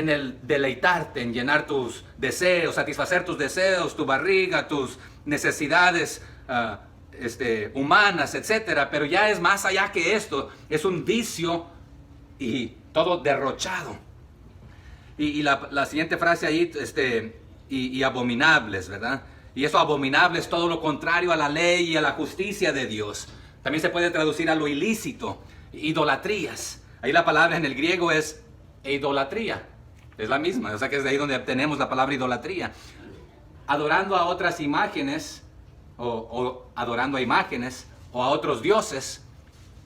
el deleitarte, en llenar tus deseos, satisfacer tus deseos, tu barriga, tus necesidades humanas, etc. Pero ya es más allá que esto. Es un vicio y todo derrochado. Y la siguiente frase ahí, y abominables, ¿verdad? Y eso abominable es todo lo contrario a la ley y a la justicia de Dios. También se puede traducir a lo ilícito, idolatrías. Ahí la palabra en el griego es idolatría. Es la misma, o sea que es de ahí donde obtenemos la palabra idolatría. Adorando a otras imágenes, o adorando a imágenes, o a otros dioses.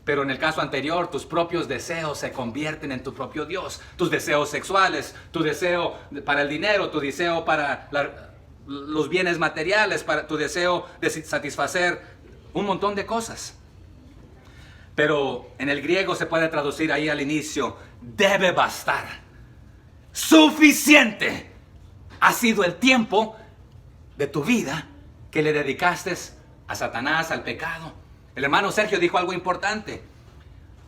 Pero en el caso anterior, tus propios deseos se convierten en tu propio Dios. Tus deseos sexuales, tu deseo para el dinero, tu deseo para los bienes materiales, para tu deseo de satisfacer un montón de cosas. Pero en el griego se puede traducir ahí al inicio, debe bastar. Suficiente ha sido el tiempo de tu vida que le dedicaste a Satanás, al pecado. El hermano Sergio dijo algo importante.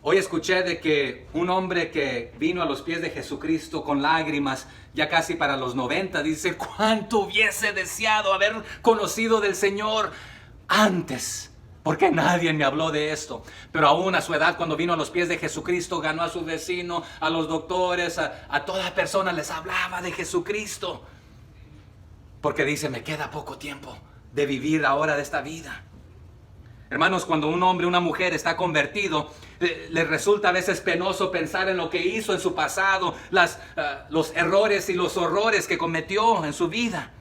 Hoy escuché de que un hombre que vino a los pies de Jesucristo con lágrimas, ya casi para los 90, dice, cuánto hubiese deseado haber conocido del Señor antes, porque nadie me habló de esto. Pero aún a su edad, cuando vino a los pies de Jesucristo, ganó a su vecino, a los doctores, a toda persona les hablaba de Jesucristo. Porque dice, me queda poco tiempo de vivir ahora de esta vida. Hermanos, cuando un hombre o una mujer está convertido, les resulta a veces penoso pensar en lo que hizo en su pasado, los errores y los horrores que cometió en su vida.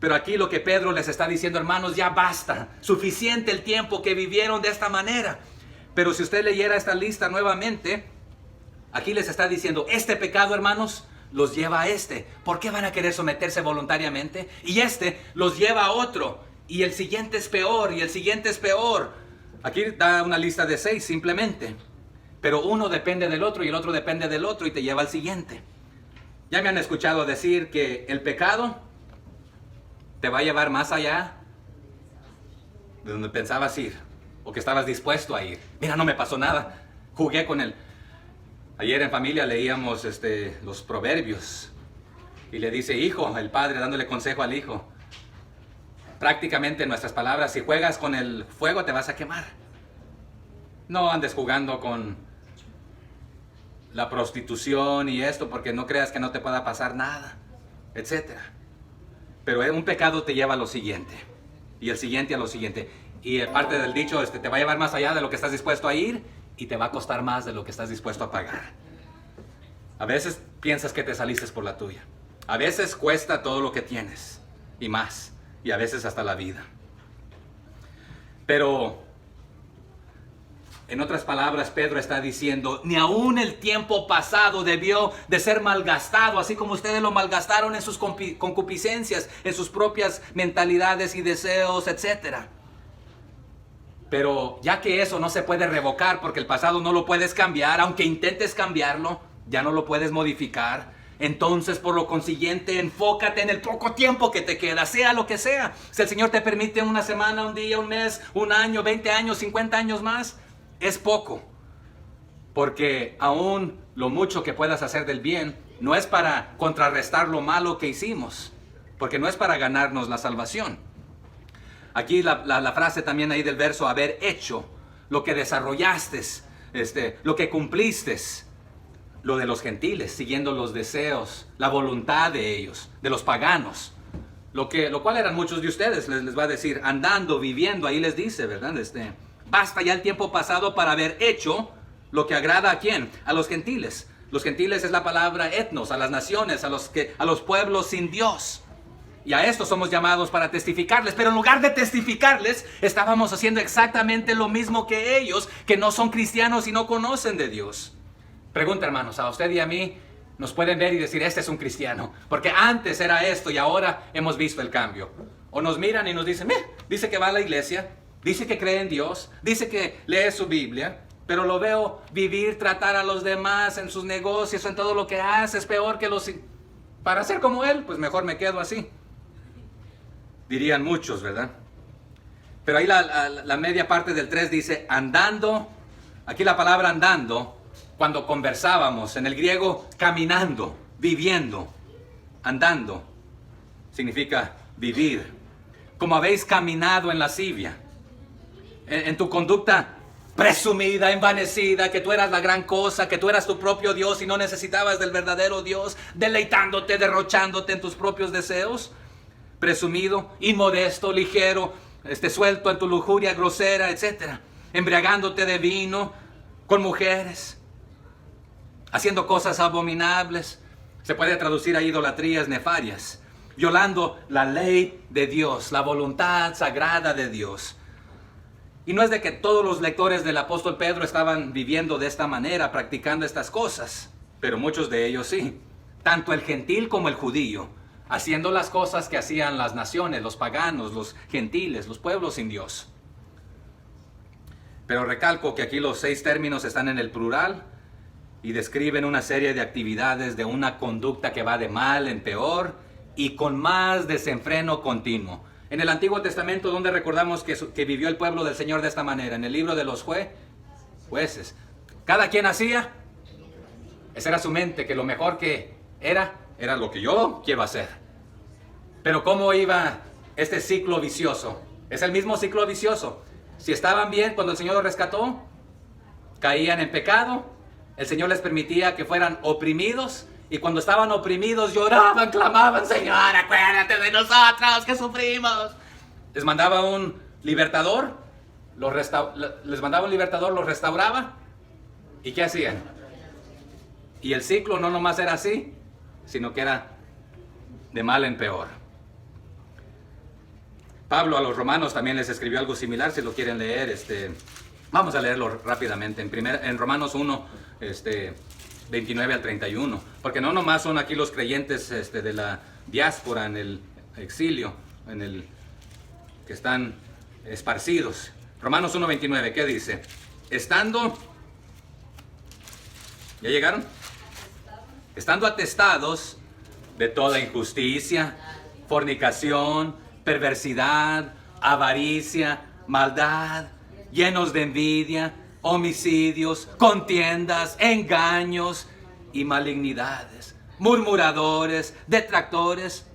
Pero aquí lo que Pedro les está diciendo, hermanos, ya basta. Suficiente el tiempo que vivieron de esta manera. Pero si usted leyera esta lista nuevamente, aquí les está diciendo, este pecado, hermanos, los lleva a este. ¿Por qué van a querer someterse voluntariamente? Y este los lleva a otro. Y el siguiente es peor, y el siguiente es peor. Aquí da una lista de 6 simplemente. Pero uno depende del otro y el otro depende del otro y te lleva al siguiente. Ya me han escuchado decir que el pecado te va a llevar más allá de donde pensabas ir o que estabas dispuesto a ir. Mira, no me pasó nada. Jugué con él. Ayer en familia leíamos los proverbios y le dice, hijo, el padre dándole consejo al hijo. Prácticamente en nuestras palabras, si juegas con el fuego te vas a quemar. No andes jugando con la prostitución y esto porque no creas que no te pueda pasar nada, etc. Pero un pecado te lleva a lo siguiente y el siguiente a lo siguiente. Y parte del dicho te va a llevar más allá de lo que estás dispuesto a ir y te va a costar más de lo que estás dispuesto a pagar. A veces piensas que te saliste por la tuya. A veces cuesta todo lo que tienes y más, y a veces hasta la vida. Pero, en otras palabras, Pedro está diciendo, ni aún el tiempo pasado debió de ser malgastado, así como ustedes lo malgastaron en sus concupiscencias, en sus propias mentalidades y deseos, etc. Pero ya que eso no se puede revocar, porque el pasado no lo puedes cambiar, aunque intentes cambiarlo, ya no lo puedes modificar. Entonces, por lo consiguiente, enfócate en el poco tiempo que te queda, sea lo que sea. Si el Señor te permite una semana, un día, un mes, un año, 20 años, 50 años más, es poco. Porque aún lo mucho que puedas hacer del bien no es para contrarrestar lo malo que hicimos, porque no es para ganarnos la salvación. Aquí la frase también ahí del verso, haber hecho lo que desarrollaste, lo que cumpliste. Lo de los gentiles, siguiendo los deseos, la voluntad de ellos, de los paganos. Lo cual eran muchos de ustedes, les va a decir, andando, viviendo, ahí les dice, ¿verdad? Basta ya el tiempo pasado para haber hecho lo que agrada ¿a quién? A los gentiles. Los gentiles es la palabra etnos, a las naciones, a los pueblos sin Dios. Y a estos somos llamados para testificarles, pero en lugar de testificarles, estábamos haciendo exactamente lo mismo que ellos, que no son cristianos y no conocen de Dios. Pregunta, hermanos, a usted y a mí nos pueden ver y decir, este es un cristiano, porque antes era esto y ahora hemos visto el cambio. O nos miran y nos dicen, dice que va a la iglesia, dice que cree en Dios, dice que lee su Biblia, pero lo veo vivir, tratar a los demás en sus negocios, en todo lo que hace, es peor que los... Para ser como él, pues mejor me quedo así. Dirían muchos, ¿verdad? Pero ahí la media parte del 3 dice, andando, aquí la palabra andando, cuando conversábamos, en el griego, caminando, viviendo, andando, significa vivir. Como habéis caminado en lascivia, en tu conducta presumida, envanecida, que tú eras la gran cosa, que tú eras tu propio Dios y no necesitabas del verdadero Dios, deleitándote, derrochándote en tus propios deseos, presumido, inmodesto, ligero, suelto en tu lujuria grosera, etc. Embriagándote de vino, con mujeres, haciendo cosas abominables, se puede traducir a idolatrías nefarias, violando la ley de Dios, la voluntad sagrada de Dios. Y no es de que todos los lectores del apóstol Pedro estaban viviendo de esta manera, practicando estas cosas, pero muchos de ellos sí, tanto el gentil como el judío, haciendo las cosas que hacían las naciones, los paganos, los gentiles, los pueblos sin Dios. Pero recalco que aquí los 6 términos están en el plural, y describen una serie de actividades de una conducta que va de mal en peor y con más desenfreno continuo. En el Antiguo Testamento, donde recordamos que vivió el pueblo del Señor de esta manera, en el libro de los jueces. Cada quien hacía, esa era su mente, que lo mejor que era lo que yo quiero hacer. Pero ¿cómo iba este ciclo vicioso? Es el mismo ciclo vicioso. Si estaban bien cuando el Señor los rescató, caían en pecado. El Señor les permitía que fueran oprimidos, y cuando estaban oprimidos lloraban, clamaban, Señor, acuérdate de nosotros que sufrimos. Les mandaba un libertador, los restauraba, ¿y qué hacían? Y el ciclo no nomás era así, sino que era de mal en peor. Pablo a los romanos también les escribió algo similar, si lo quieren leer. Vamos a leerlo rápidamente. En Romanos 1, 29 al 31. Porque no nomás son aquí los creyentes de la diáspora, en el exilio, que están esparcidos. Romanos 1, 29, ¿qué dice? ¿Ya llegaron? Estando atestados de toda injusticia, fornicación, perversidad, avaricia, maldad, llenos de envidia, homicidios, contiendas, engaños y malignidades, murmuradores, detractores,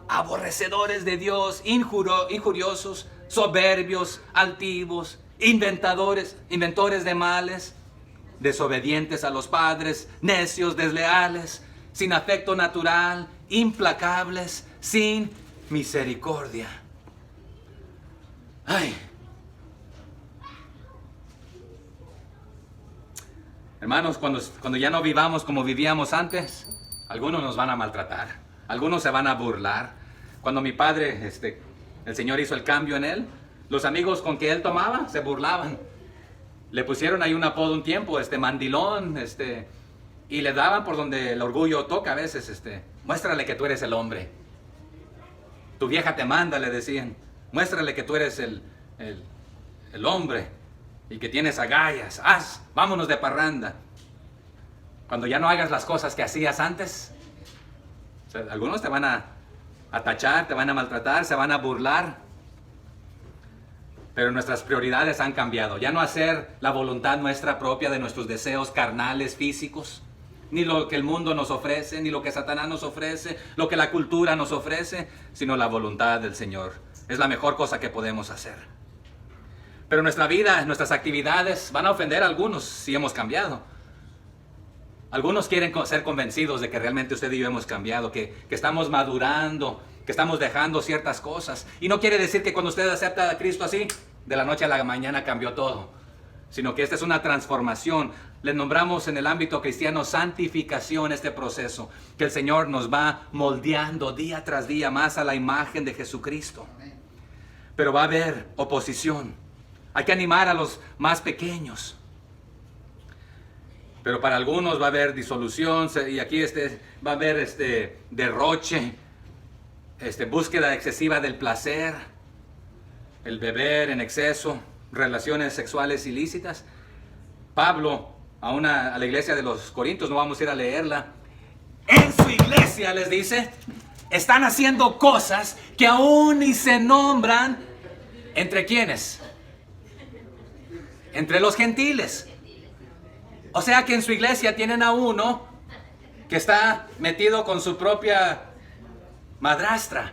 aborrecedores de Dios, injuriosos, soberbios, altivos, inventores de males, desobedientes a los padres, necios, desleales, sin afecto natural, implacables, sin misericordia. Ay. Hermanos, cuando ya no vivamos como vivíamos antes, algunos nos van a maltratar, algunos se van a burlar. Cuando mi padre, el Señor hizo el cambio en él, los amigos con que él tomaba se burlaban. Le pusieron ahí un apodo un tiempo, mandilón, y le daban por donde el orgullo toca a veces, muéstrale que tú eres el hombre. Tu vieja te manda, le decían. Muéstrale que tú eres el hombre y que tienes agallas. Vámonos de parranda. Cuando ya no hagas las cosas que hacías antes, algunos te van a tachar, te van a maltratar, se van a burlar. Pero nuestras prioridades han cambiado. Ya no hacer la voluntad nuestra propia de nuestros deseos carnales, físicos, ni lo que el mundo nos ofrece, ni lo que Satanás nos ofrece, lo que la cultura nos ofrece, sino la voluntad del Señor. Es la mejor cosa que podemos hacer. Pero nuestra vida, nuestras actividades van a ofender a algunos si hemos cambiado. Algunos quieren ser convencidos de que realmente usted y yo hemos cambiado, que estamos madurando, que estamos dejando ciertas cosas. Y no quiere decir que cuando usted acepta a Cristo así, de la noche a la mañana cambió todo, sino que esta es una transformación. Le nombramos en el ámbito cristiano santificación este proceso, que el Señor nos va moldeando día tras día más a la imagen de Jesucristo. Pero va a haber oposición. Hay que animar a los más pequeños. Pero para algunos va a haber disolución, y aquí va a haber derroche, búsqueda excesiva del placer, el beber en exceso, relaciones sexuales ilícitas. Pablo, a la iglesia de los Corintios, no vamos a ir a leerla, en su iglesia les dice, están haciendo cosas que aún ni se nombran. ¿Entre quiénes? Entre los gentiles. O sea que en su iglesia tienen a uno que está metido con su propia madrastra.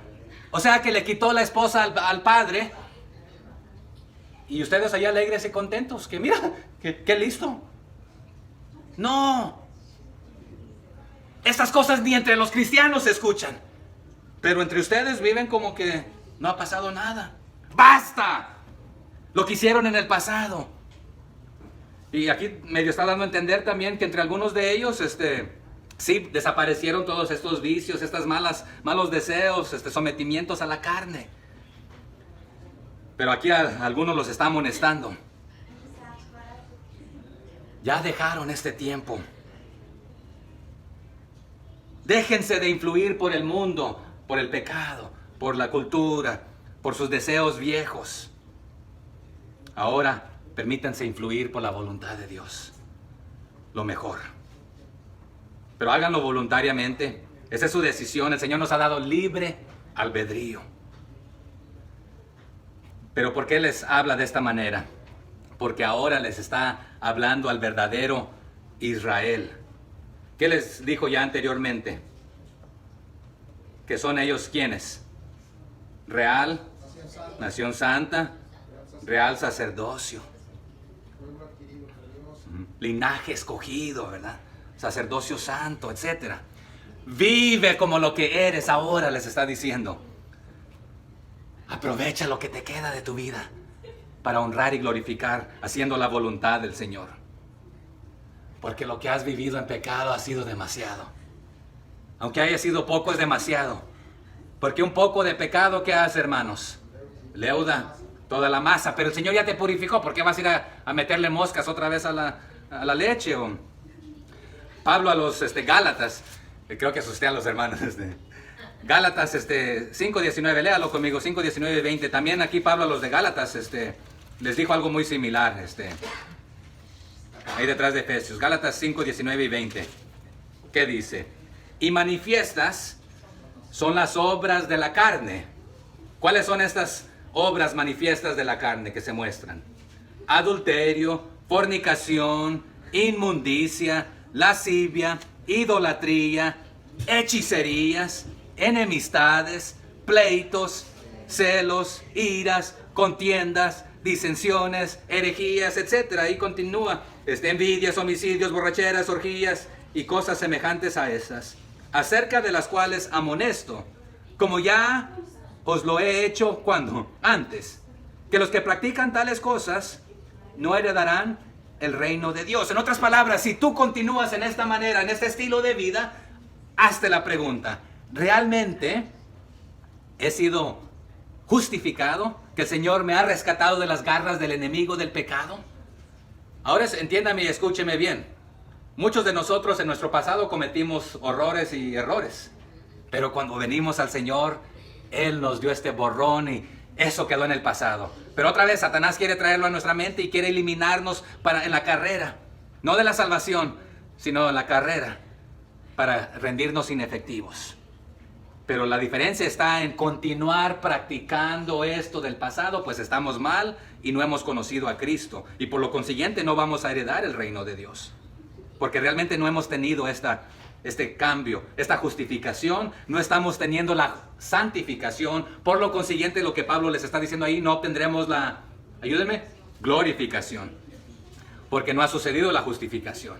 O sea que le quitó la esposa al padre. Y ustedes allá alegres y contentos. Que mira, qué listo. No. Estas cosas ni entre los cristianos se escuchan. Pero entre ustedes viven como que no ha pasado nada. ¡Basta! Lo que hicieron en el pasado. Y aquí medio está dando a entender también que entre algunos de ellos, sí, desaparecieron todos estos vicios, estas malos deseos, sometimientos a la carne. Pero aquí algunos los está amonestando. Ya dejaron este tiempo. Déjense de influir por el mundo, por el pecado, por la cultura, por sus deseos viejos. Ahora, permítanse influir por la voluntad de Dios. Lo mejor. Pero háganlo voluntariamente. Esa es su decisión. El Señor nos ha dado libre albedrío. Pero ¿por qué les habla de esta manera? Porque ahora les está hablando al verdadero Israel. ¿Qué les dijo ya anteriormente? Que son ellos ¿quiénes? Real, nación santa, real sacerdocio. Linaje escogido, ¿verdad? Sacerdocio santo, etc. Vive como lo que eres ahora, les está diciendo. Aprovecha lo que te queda de tu vida para honrar y glorificar, haciendo la voluntad del Señor. Porque lo que has vivido en pecado ha sido demasiado. Aunque haya sido poco, es demasiado. Porque un poco de pecado, ¿qué hace, hermanos? Leuda toda la masa. Pero el Señor ya te purificó. ¿Por qué vas a ir a meterle moscas otra vez a la leche? Pablo a los Gálatas, creo que asusté a los hermanos. Gálatas 5:19, léalo conmigo, 5:19 y 20. También aquí Pablo a los de Gálatas les dijo algo muy similar. Ahí detrás de Efesios, Gálatas 5:19 y 20. ¿Qué dice? Y manifiestas son las obras de la carne. ¿Cuáles son estas obras manifiestas de la carne que se muestran? Adulterio, fornicación, inmundicia, lascivia, idolatría, hechicerías, enemistades, pleitos, celos, iras, contiendas, disensiones, herejías, etc. Ahí continúa. Envidias, homicidios, borracheras, orgías y cosas semejantes a esas, acerca de las cuales amonesto, como ya os lo he hecho, ¿cuándo? Antes, que los que practican tales cosas no heredarán el reino de Dios. En otras palabras, si tú continúas en esta manera, en este estilo de vida, hazte la pregunta, ¿realmente he sido justificado? ¿Que el Señor me ha rescatado de las garras del enemigo, del pecado? Ahora entiéndame y escúcheme bien. Muchos de nosotros en nuestro pasado cometimos horrores y errores. Pero cuando venimos al Señor, Él nos dio este borrón y eso quedó en el pasado. Pero otra vez Satanás quiere traerlo a nuestra mente y quiere eliminarnos en la carrera. No de la salvación, sino en la carrera, para rendirnos inefectivos. Pero la diferencia está en continuar practicando esto del pasado, pues estamos mal y no hemos conocido a Cristo. Y por lo consiguiente no vamos a heredar el reino de Dios. Porque realmente no hemos tenido este cambio, esta justificación, no estamos teniendo la santificación. Por lo consiguiente, lo que Pablo les está diciendo ahí, no obtendremos la, ayúdenme, glorificación. Porque no ha sucedido la justificación.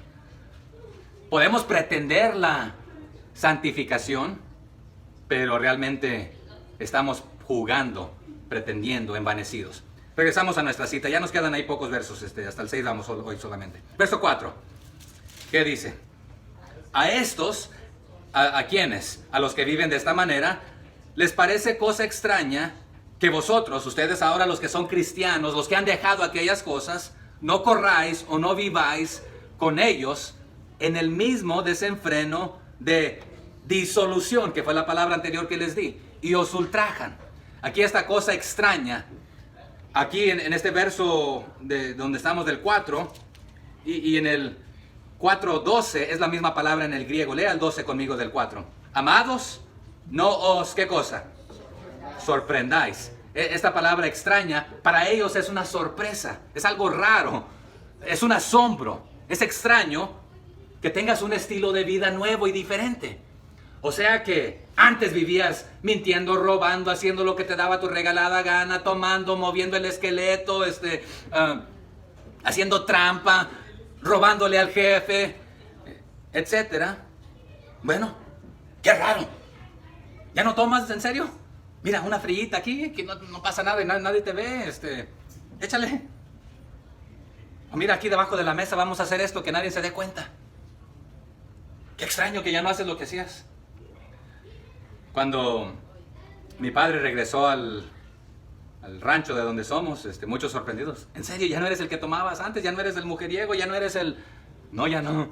Podemos pretender la santificación, pero realmente estamos jugando, pretendiendo, envanecidos. Regresamos a nuestra cita. Ya nos quedan ahí pocos versos, hasta el 6 vamos hoy solamente. Verso 4. ¿Qué dice? A estos, ¿a quiénes? A los que viven de esta manera, les parece cosa extraña que vosotros, ustedes ahora los que son cristianos, los que han dejado aquellas cosas, no corráis o no viváis con ellos en el mismo desenfreno de disolución, que fue la palabra anterior que les di, y os ultrajan. Aquí esta cosa extraña, aquí en este verso de donde estamos del 4, y en el 4:12 es la misma palabra en el griego. Lea el 12 conmigo del 4. Amados, no os, ¿qué cosa? Sorprendáis. Esta palabra extraña, para ellos es una sorpresa, es algo raro, es un asombro, es extraño que tengas un estilo de vida nuevo y diferente. O sea que antes vivías mintiendo, robando, haciendo lo que te daba tu regalada gana, tomando, moviendo el esqueleto, haciendo trampa, robándole al jefe, etcétera. Bueno, qué raro. ¿Ya no tomas en serio? Mira, una frillita aquí, que no pasa nada y nadie te ve, échale. O mira, aquí debajo de la mesa vamos a hacer esto, que nadie se dé cuenta. Qué extraño que ya no haces lo que hacías. Cuando mi padre regresó al rancho de donde somos, muchos sorprendidos. ¿En serio? ¿Ya no eres el que tomabas antes? ¿Ya no eres el mujeriego? ¿Ya no eres el...? No, ya no.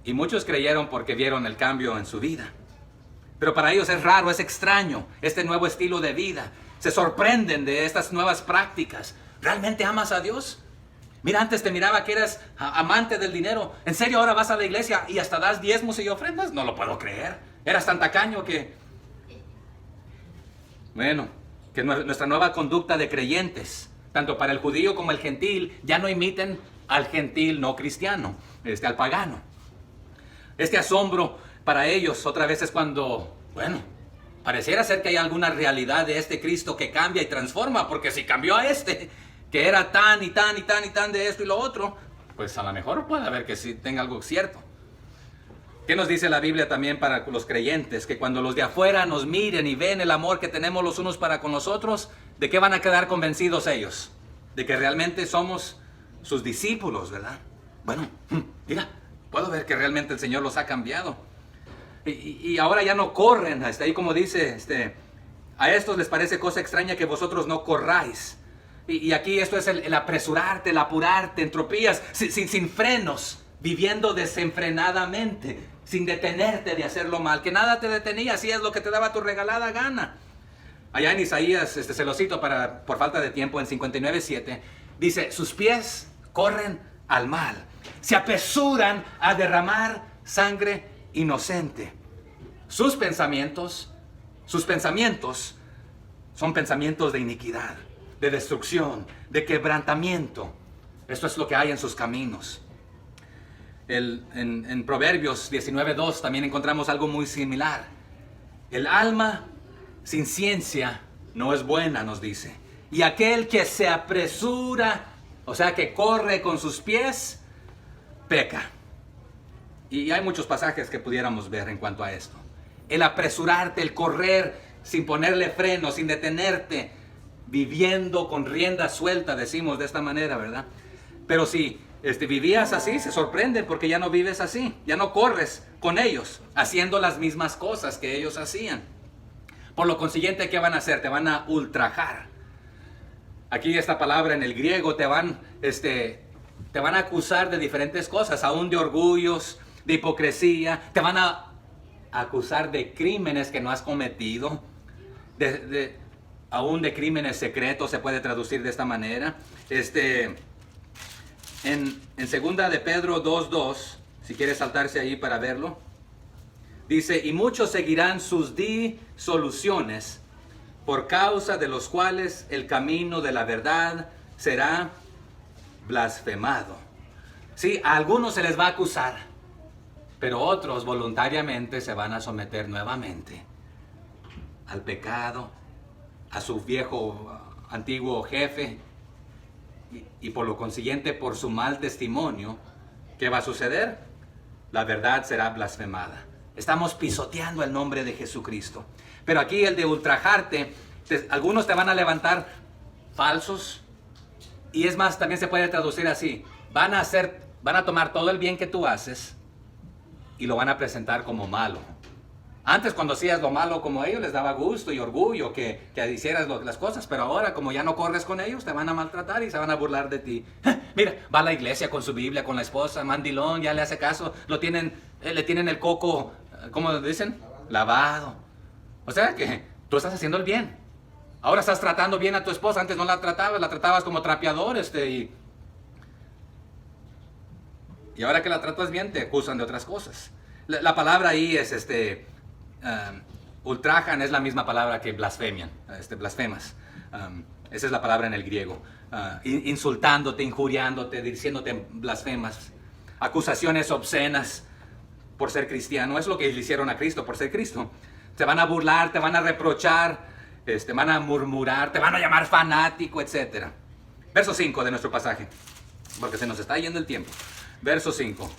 Y muchos creyeron porque vieron el cambio en su vida. Pero para ellos es raro, es extraño, este nuevo estilo de vida. Se sorprenden de estas nuevas prácticas. ¿Realmente amas a Dios? Mira, antes te miraba que eras amante del dinero. ¿En serio ahora vas a la iglesia y hasta das diezmos y ofrendas? No lo puedo creer. Eras tan tacaño que... Bueno, que nuestra nueva conducta de creyentes, tanto para el judío como el gentil, ya no imiten al gentil no cristiano, al pagano. Este asombro para ellos otra vez es cuando, bueno, pareciera ser que hay alguna realidad de este Cristo que cambia y transforma, porque si cambió a que era tan y tan y tan y tan de esto y lo otro, pues a lo mejor puede haber que sí tenga algo cierto. ¿Qué nos dice la Biblia también para los creyentes? Que cuando los de afuera nos miren y ven el amor que tenemos los unos para con los otros, ¿de qué van a quedar convencidos ellos? De que realmente somos sus discípulos, ¿verdad? Bueno, mira, puedo ver que realmente el Señor los ha cambiado. Y ahora ya no corren, ahí como dice, a estos les parece cosa extraña que vosotros no corráis. Y aquí esto es el apresurarte, el apurarte, entropías, sin frenos, viviendo desenfrenadamente, sin detenerte de hacer lo mal, que nada te detenía, hacías lo que te daba tu regalada gana. Allá en Isaías, se lo cito por falta de tiempo, en 59:7, dice, sus pies corren al mal, se apresuran a derramar sangre inocente. Sus pensamientos son pensamientos de iniquidad, de destrucción, de quebrantamiento. Esto es lo que hay en sus caminos. En Proverbios 19:2 también encontramos algo muy similar. El alma sin ciencia no es buena, nos dice. Y aquel que se apresura, o sea que corre con sus pies, peca. Y hay muchos pasajes que pudiéramos ver en cuanto a esto. El apresurarte, el correr sin ponerle freno, sin detenerte, viviendo con rienda suelta, decimos de esta manera, ¿verdad? Pero si vivías así, se sorprenden porque ya no vives así, ya no corres con ellos, haciendo las mismas cosas que ellos hacían. Por lo consiguiente, ¿qué van a hacer? Te van a ultrajar. Aquí esta palabra en el griego te van a acusar de diferentes cosas, aún de orgullos, de hipocresía, te van a acusar de crímenes que no has cometido, aún de crímenes secretos, se puede traducir de esta manera. En 2 de Pedro 2:2, si quieres saltarse ahí para verlo, dice, y muchos seguirán sus disoluciones, por causa de los cuales el camino de la verdad será blasfemado. Sí, a algunos se les va a acusar, pero otros voluntariamente se van a someter nuevamente al pecado, a su viejo antiguo jefe, y por lo consiguiente, por su mal testimonio, ¿qué va a suceder? La verdad será blasfemada. Estamos pisoteando el nombre de Jesucristo. Pero aquí el de ultrajarte, algunos te van a levantar falsos, y es más, también se puede traducir así, van a tomar todo el bien que tú haces y lo van a presentar como malo. Antes, cuando hacías lo malo como ellos, les daba gusto y orgullo que hicieras las cosas, pero ahora, como ya no corres con ellos, te van a maltratar y se van a burlar de ti. Mira, va a la iglesia con su Biblia, con la esposa, mandilón, ya le hace caso, le tienen el coco, ¿cómo dicen? Lavado. O sea que tú estás haciendo el bien. Ahora estás tratando bien a tu esposa, antes no la tratabas como trapeador, y ahora que la tratas bien, te acusan de otras cosas. La palabra ahí es ultrajan, es la misma palabra que blasfemian, blasfemas. Esa es la palabra en el griego. Insultándote, injuriándote, diciéndote blasfemas. Acusaciones obscenas por ser cristiano. Es lo que le hicieron a Cristo por ser Cristo. Te van a burlar, te van a reprochar, te van a murmurar, te van a llamar fanático, etc. Verso 5 de nuestro pasaje, porque se nos está yendo el tiempo. Verso 5.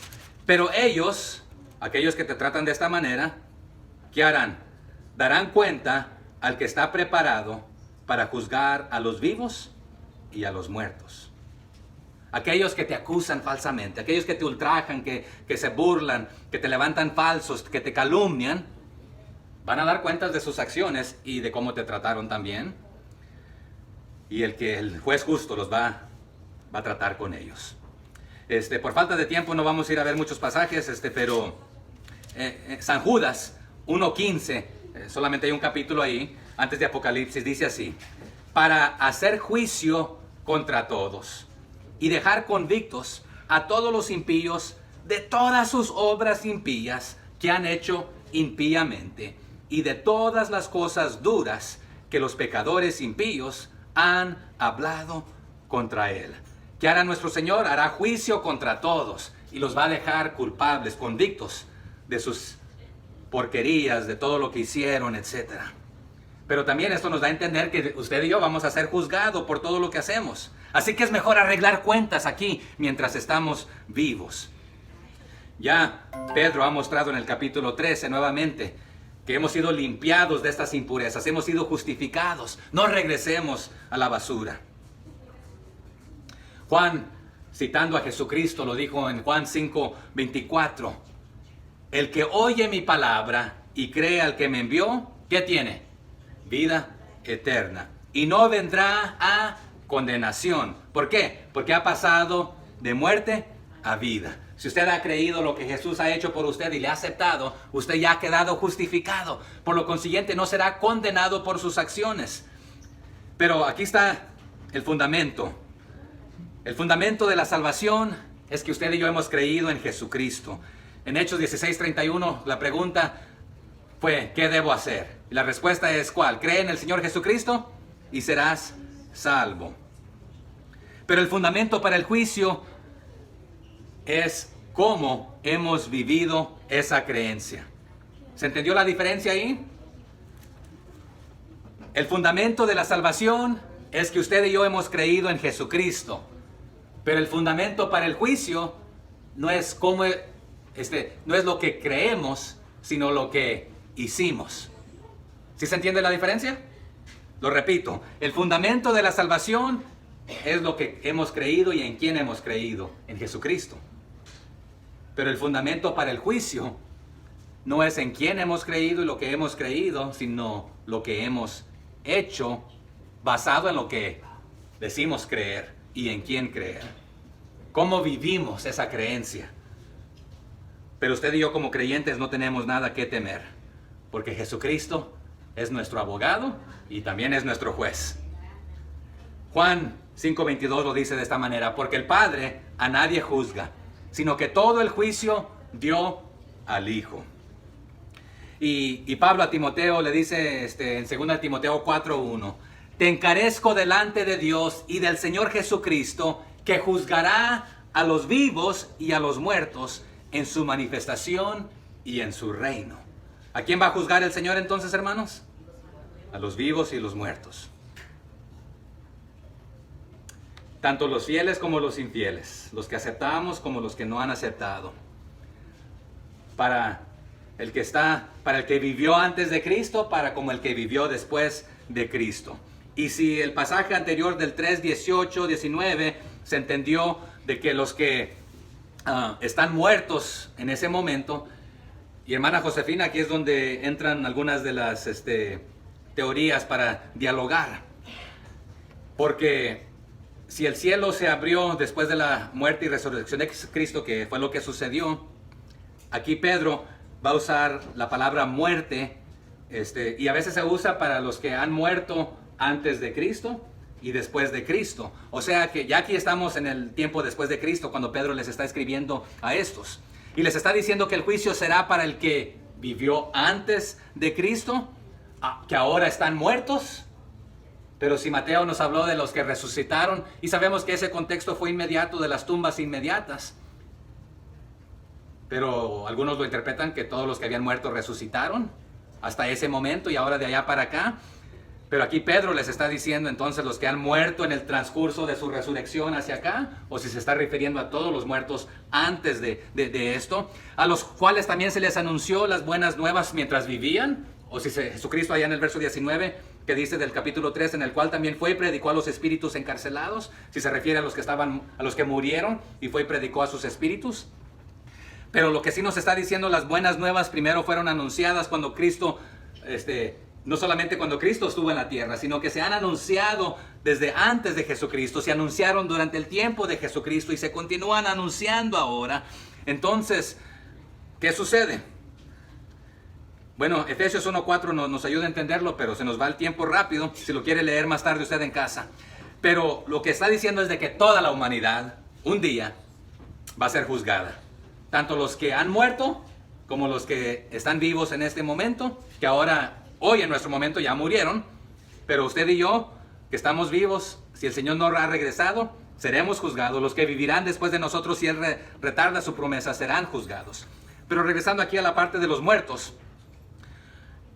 Pero ellos, aquellos que te tratan de esta manera, ¿qué harán? Darán cuenta al que está preparado para juzgar a los vivos y a los muertos. Aquellos que te acusan falsamente, aquellos que te ultrajan, que se burlan, que te levantan falsos, que te calumnian, van a dar cuentas de sus acciones y de cómo te trataron también. Y el juez justo los va a tratar con ellos. Por falta de tiempo no vamos a ir a ver muchos pasajes, pero San Judas 1:15, solamente hay un capítulo ahí, antes de Apocalipsis, dice así: para hacer juicio contra todos y dejar convictos a todos los impíos de todas sus obras impías que han hecho impíamente, y de todas las cosas duras que los pecadores impíos han hablado contra él. ¿Qué hará nuestro Señor? Hará juicio contra todos y los va a dejar culpables, convictos de sus porquerías, de todo lo que hicieron, etc. Pero también esto nos da a entender que usted y yo vamos a ser juzgados por todo lo que hacemos. Así que es mejor arreglar cuentas aquí mientras estamos vivos. Ya Pedro ha mostrado en el capítulo 13 nuevamente que hemos sido limpiados de estas impurezas, hemos sido justificados. No regresemos a la basura. Juan, citando a Jesucristo, lo dijo en Juan 5:24. El que oye mi palabra y cree al que me envió, ¿qué tiene? Vida eterna. Y no vendrá a condenación. ¿Por qué? Porque ha pasado de muerte a vida. Si usted ha creído lo que Jesús ha hecho por usted y le ha aceptado, usted ya ha quedado justificado. Por lo consiguiente, no será condenado por sus acciones. Pero aquí está el fundamento. El fundamento de la salvación es que usted y yo hemos creído en Jesucristo. En Hechos 16:31, la pregunta fue, ¿qué debo hacer? Y la respuesta es, ¿cuál? Cree en el Señor Jesucristo y serás salvo. Pero el fundamento para el juicio es cómo hemos vivido esa creencia. ¿Se entendió la diferencia ahí? El fundamento de la salvación es que usted y yo hemos creído en Jesucristo. Pero el fundamento para el juicio no es cómo, no es lo que creemos, sino lo que hicimos. ¿Sí se entiende la diferencia? Lo repito, el fundamento de la salvación es lo que hemos creído y en quién hemos creído, en Jesucristo. Pero el fundamento para el juicio no es en quién hemos creído y lo que hemos creído, sino lo que hemos hecho basado en lo que decimos creer y en quién creer. ¿Cómo vivimos esa creencia? Pero usted y yo como creyentes no tenemos nada que temer, porque Jesucristo es nuestro abogado y también es nuestro juez. Juan 5:22 lo dice de esta manera: porque el Padre a nadie juzga, sino que todo el juicio dio al Hijo. Y Pablo a Timoteo le dice en 2 Timoteo 4:1: te encarezco delante de Dios y del Señor Jesucristo, que juzgará a los vivos y a los muertos en su manifestación y en su reino. ¿A quién va a juzgar el Señor entonces, hermanos? A los vivos y los muertos. Tanto los fieles como los infieles, los que aceptamos como los que no han aceptado. Para el que vivió antes de Cristo, como el que vivió después de Cristo. Y si el pasaje anterior del 3:18, 19 se entendió de que los que están muertos en ese momento, y hermana Josefina, aquí es donde entran algunas de las teorías para dialogar, porque si el cielo se abrió después de la muerte y resurrección de Cristo, que fue lo que sucedió, aquí Pedro va a usar la palabra muerte, y a veces se usa para los que han muerto antes de Cristo y después de Cristo. O sea que ya aquí estamos en el tiempo después de Cristo, cuando Pedro les está escribiendo a estos. Y les está diciendo que el juicio será para el que vivió antes de Cristo, que ahora están muertos. Pero si Mateo nos habló de los que resucitaron, y sabemos que ese contexto fue inmediato, de las tumbas inmediatas. Pero algunos lo interpretan que todos los que habían muerto resucitaron hasta ese momento y ahora de allá para acá. Pero aquí Pedro les está diciendo entonces los que han muerto en el transcurso de su resurrección hacia acá, o si se está refiriendo a todos los muertos antes de esto, a los cuales también se les anunció las buenas nuevas mientras vivían, o si Jesucristo allá en el verso 19, que dice del capítulo 3, en el cual también fue y predicó a los espíritus encarcelados, si se refiere a los que murieron y fue y predicó a sus espíritus. Pero lo que sí nos está diciendo, las buenas nuevas primero fueron anunciadas cuando Cristo, no solamente cuando Cristo estuvo en la tierra, sino que se han anunciado desde antes de Jesucristo, se anunciaron durante el tiempo de Jesucristo y se continúan anunciando ahora. Entonces, ¿qué sucede? Bueno, Efesios 1:4 nos ayuda a entenderlo, pero se nos va el tiempo rápido, si lo quiere leer más tarde usted en casa. Pero lo que está diciendo es de que toda la humanidad, un día, va a ser juzgada. Tanto los que han muerto, como los que están vivos en este momento, que hoy en nuestro momento ya murieron, pero usted y yo, que estamos vivos, si el Señor no ha regresado, seremos juzgados. Los que vivirán después de nosotros, si Él retarda su promesa, serán juzgados. Pero regresando aquí a la parte de los muertos,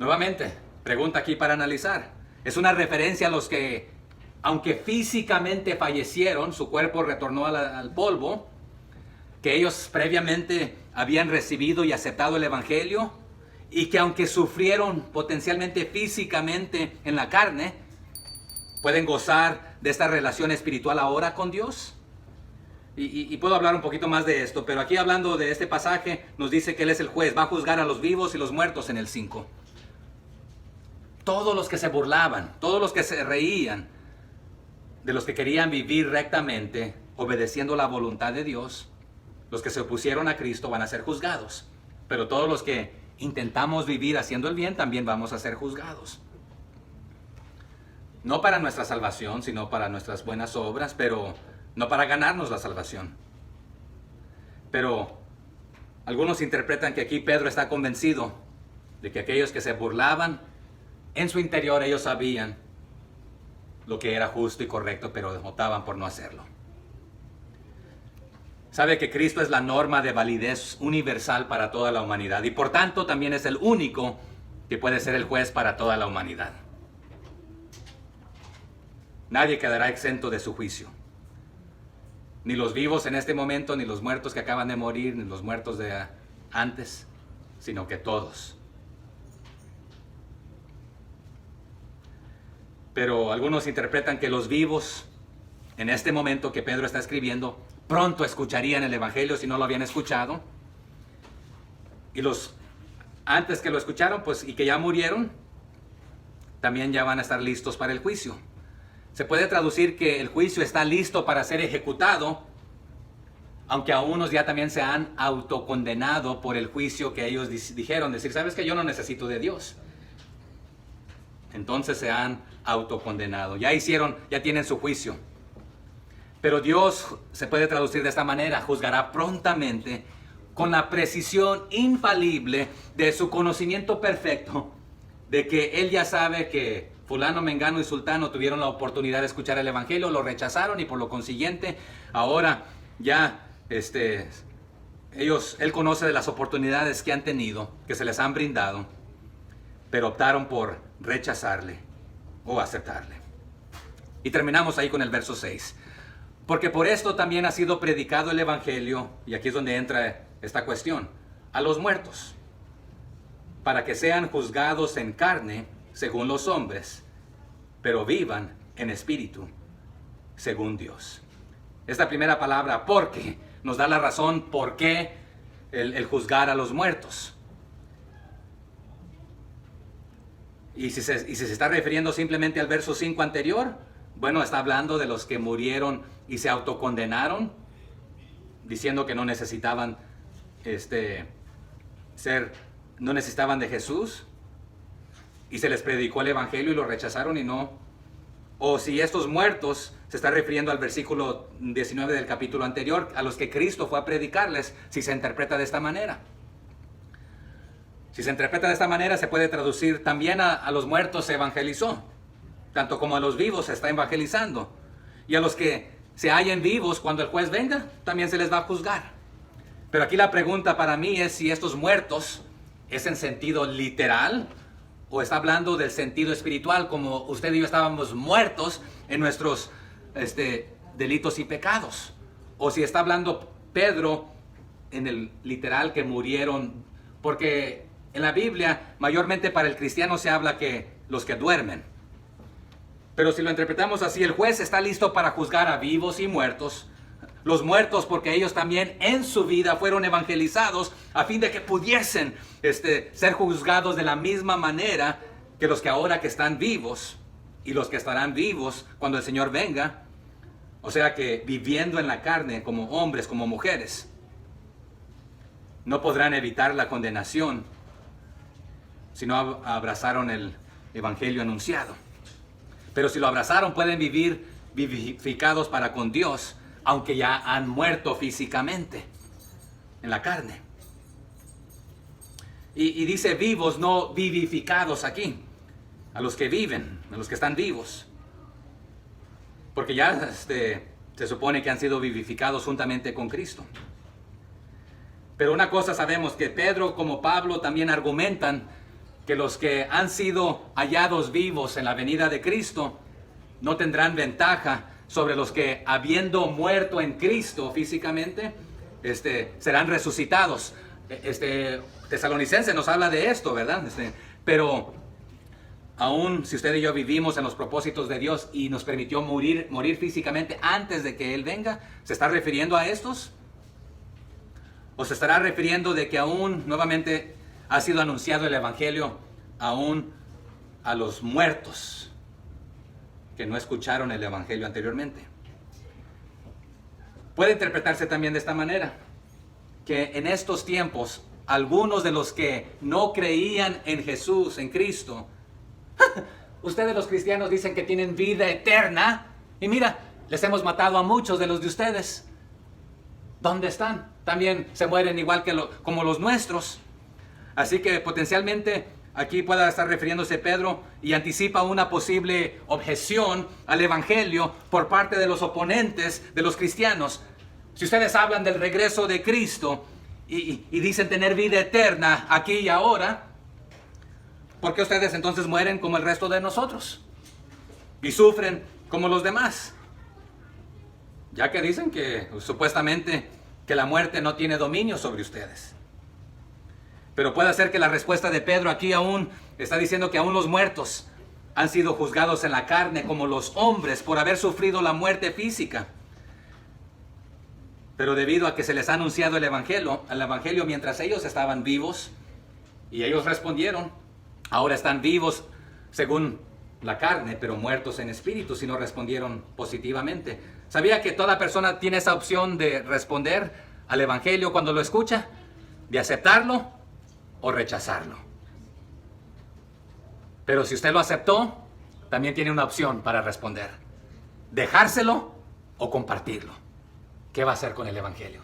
nuevamente, pregunta aquí para analizar. Es una referencia a los que, aunque físicamente fallecieron, su cuerpo retornó al polvo, que ellos previamente habían recibido y aceptado el Evangelio, y que aunque sufrieron potencialmente físicamente en la carne, pueden gozar de esta relación espiritual ahora con Dios. Y puedo hablar un poquito más de esto, pero aquí hablando de este pasaje, nos dice que Él es el juez, va a juzgar a los vivos y los muertos en el 5. Todos los que se burlaban, todos los que se reían de los que querían vivir rectamente, obedeciendo la voluntad de Dios, los que se opusieron a Cristo van a ser juzgados. Pero todos los que intentamos vivir haciendo el bien, también vamos a ser juzgados. No para nuestra salvación, sino para nuestras buenas obras, pero no para ganarnos la salvación. Pero algunos interpretan que aquí Pedro está convencido de que aquellos que se burlaban, en su interior ellos sabían lo que era justo y correcto, pero optaban por no hacerlo. Sabe que Cristo es la norma de validez universal para toda la humanidad y por tanto también es el único que puede ser el juez para toda la humanidad. Nadie quedará exento de su juicio. Ni los vivos en este momento, ni los muertos que acaban de morir, ni los muertos de antes, sino que todos. Pero algunos interpretan que los vivos en este momento que Pedro está escribiendo, pronto escucharían el Evangelio si no lo habían escuchado. Y los antes que lo escucharon, pues, y que ya murieron, también ya van a estar listos para el juicio. Se puede traducir que el juicio está listo para ser ejecutado, aunque a unos ya también se han autocondenado por el juicio que ellos dijeron, decir, ¿sabes qué? Yo no necesito de Dios. Entonces se han autocondenado, ya tienen su juicio. Pero Dios se puede traducir de esta manera: juzgará prontamente, con la precisión infalible de su conocimiento perfecto, de que Él ya sabe que fulano, mengano y sultano tuvieron la oportunidad de escuchar el Evangelio, lo rechazaron y por lo consiguiente, ahora ya Él conoce de las oportunidades que han tenido, que se les han brindado, pero optaron por rechazarle o aceptarle. Y terminamos ahí con el verso 6. Porque por esto también ha sido predicado el Evangelio, y aquí es donde entra esta cuestión, a los muertos, para que sean juzgados en carne, según los hombres, pero vivan en espíritu, según Dios. Esta primera palabra, porque, nos da la razón por qué el juzgar a los muertos. Y si se está refiriendo simplemente al verso 5 anterior, bueno, está hablando de los que murieron y se autocondenaron, diciendo que no necesitaban no necesitaban de Jesús, y se les predicó el Evangelio y lo rechazaron y no. O si estos muertos se está refiriendo al versículo 19 del capítulo anterior, a los que Cristo fue a predicarles, si se interpreta de esta manera. Si se interpreta de esta manera, se puede traducir también a los muertos se evangelizó, tanto como a los vivos se está evangelizando. Y a los que se hallen vivos cuando el juez venga, también se les va a juzgar. Pero aquí la pregunta para mí es si estos muertos es en sentido literal o está hablando del sentido espiritual, como usted y yo estábamos muertos en nuestros delitos y pecados. O si está hablando Pedro en el literal que murieron, porque en la Biblia mayormente para el cristiano se habla que los que duermen. Pero si lo interpretamos así, el juez está listo para juzgar a vivos y muertos. Los muertos porque ellos también en su vida fueron evangelizados a fin de que pudiesen ser juzgados de la misma manera que los que ahora que están vivos y los que estarán vivos cuando el Señor venga. O sea que viviendo en la carne como hombres, como mujeres, no podrán evitar la condenación si no abrazaron el Evangelio anunciado. Pero si lo abrazaron, pueden vivir vivificados para con Dios, aunque ya han muerto físicamente en la carne. Y dice vivos, no vivificados aquí, a los que viven, a los que están vivos. Porque ya se supone que han sido vivificados juntamente con Cristo. Pero una cosa sabemos, que Pedro como Pablo también argumentan que los que han sido hallados vivos en la venida de Cristo no tendrán ventaja sobre los que, habiendo muerto en Cristo físicamente, serán resucitados. Tesalonicenses nos habla de esto, ¿verdad? Pero aún si usted y yo vivimos en los propósitos de Dios y nos permitió morir físicamente antes de que Él venga, ¿se está refiriendo a estos? ¿O se estará refiriendo de que aún nuevamente ha sido anunciado el Evangelio aún a los muertos que no escucharon el Evangelio anteriormente? Puede interpretarse también de esta manera, que en estos tiempos algunos de los que no creían en Jesús, en Cristo, ustedes los cristianos dicen que tienen vida eterna, y mira, les hemos matado a muchos de los de ustedes. ¿Dónde están? También se mueren igual como los nuestros. Así que potencialmente aquí pueda estar refiriéndose Pedro y anticipa una posible objeción al Evangelio por parte de los oponentes de los cristianos. Si ustedes hablan del regreso de Cristo y dicen tener vida eterna aquí y ahora, ¿por qué ustedes entonces mueren como el resto de nosotros? Y sufren como los demás. Ya que dicen que supuestamente que la muerte no tiene dominio sobre ustedes. Pero puede ser que la respuesta de Pedro aquí aún está diciendo que aún los muertos, han sido juzgados en la carne como los hombres por haber sufrido la muerte física. Pero debido a que se les ha anunciado el evangelio mientras ellos estaban vivos, y ellos respondieron, ahora están vivos según la carne, pero muertos en espíritu, si no respondieron positivamente. ¿Sabía que toda persona tiene esa opción de responder al evangelio cuando lo escucha? De aceptarlo o rechazarlo. Pero si usted lo aceptó, también tiene una opción para responder. Dejárselo o compartirlo. ¿Qué va a hacer con el evangelio?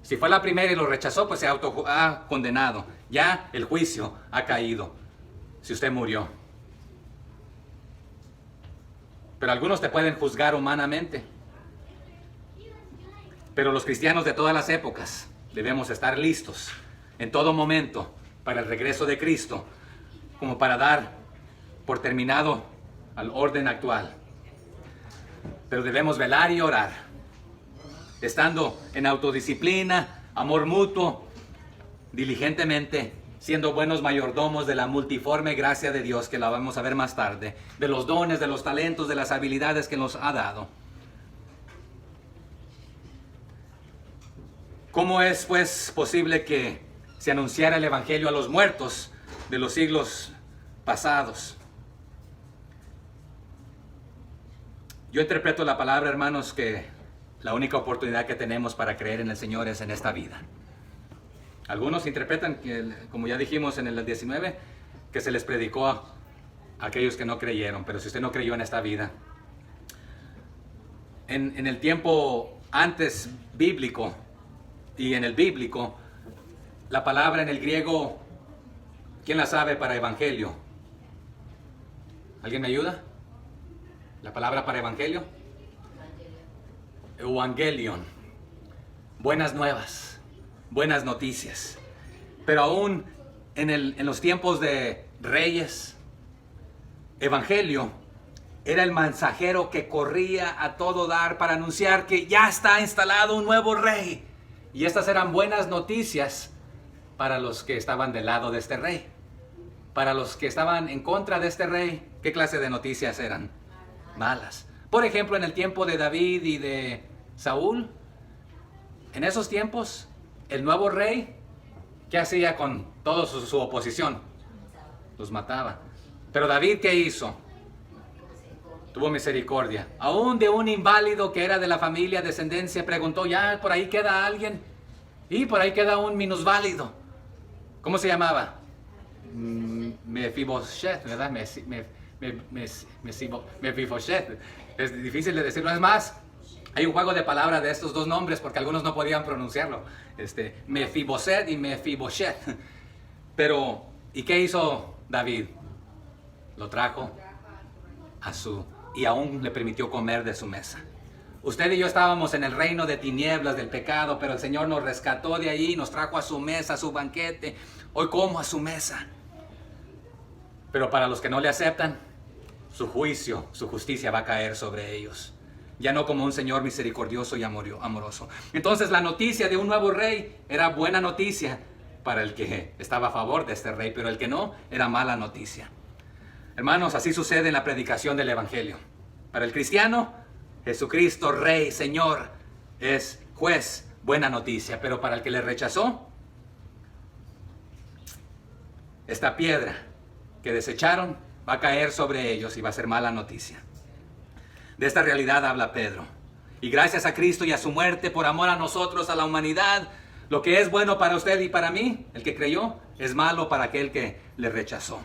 Si fue la primera y lo rechazó, pues se ha condenado. Ya el juicio ha caído. Si usted murió. Pero algunos te pueden juzgar humanamente. Pero los cristianos de todas las épocas debemos estar listos en todo momento para el regreso de Cristo, como para dar por terminado al orden actual. Pero debemos velar y orar, estando en autodisciplina, amor mutuo, diligentemente, siendo buenos mayordomos de la multiforme gracia de Dios, que la vamos a ver más tarde, de los dones, de los talentos, de las habilidades que nos ha dado. ¿Cómo es, pues, posible que se anunciara el evangelio a los muertos de los siglos pasados? Yo interpreto la palabra, hermanos, que la única oportunidad que tenemos para creer en el Señor es en esta vida. Algunos interpretan que, como ya dijimos en el 19, que se les predicó a aquellos que no creyeron. Pero si usted no creyó en esta vida, en el tiempo antes bíblico y en el bíblico, la palabra en el griego, ¿quién la sabe para evangelio? ¿Alguien me ayuda? La palabra para evangelio. Evangelion. Buenas nuevas, buenas noticias. Pero aún en los tiempos de reyes, evangelio era el mensajero que corría a todo dar para anunciar que ya está instalado un nuevo rey. Y estas eran buenas noticias para los que estaban del lado de este rey. Para los que estaban en contra de este rey, ¿qué clase de noticias eran? Malas. Por ejemplo, en el tiempo de David y de Saúl, en esos tiempos, el nuevo rey, ¿qué hacía con toda su oposición? Los mataba. Pero David, ¿qué hizo? Tuvo misericordia. Aún de un inválido que era de la familia, descendencia, preguntó, ya por ahí queda alguien. Y por ahí queda un minusválido. ¿Cómo se llamaba? Mefiboshet, ¿verdad? Mefiboshet. Es difícil de decirlo. Es más, hay un juego de palabras de estos dos nombres porque algunos no podían pronunciarlo. Mefiboset y Mefiboshet. Pero, ¿y qué hizo David? Lo trajo y aún le permitió comer de su mesa. Usted y yo estábamos en el reino de tinieblas del pecado, pero el Señor nos rescató de allí, nos trajo a su mesa, a su banquete. Hoy como a su mesa. Pero para los que no le aceptan, su juicio, su justicia va a caer sobre ellos. Ya no como un Señor misericordioso y amoroso. Entonces la noticia de un nuevo rey era buena noticia para el que estaba a favor de este rey, pero el que no, era mala noticia. Hermanos, así sucede en la predicación del evangelio. Para el cristiano, Jesucristo, Rey, Señor, es juez, buena noticia. Pero para el que le rechazó, esta piedra que desecharon va a caer sobre ellos y va a ser mala noticia. De esta realidad habla Pedro. Y gracias a Cristo y a su muerte, por amor a nosotros, a la humanidad, lo que es bueno para usted y para mí, el que creyó, es malo para aquel que le rechazó.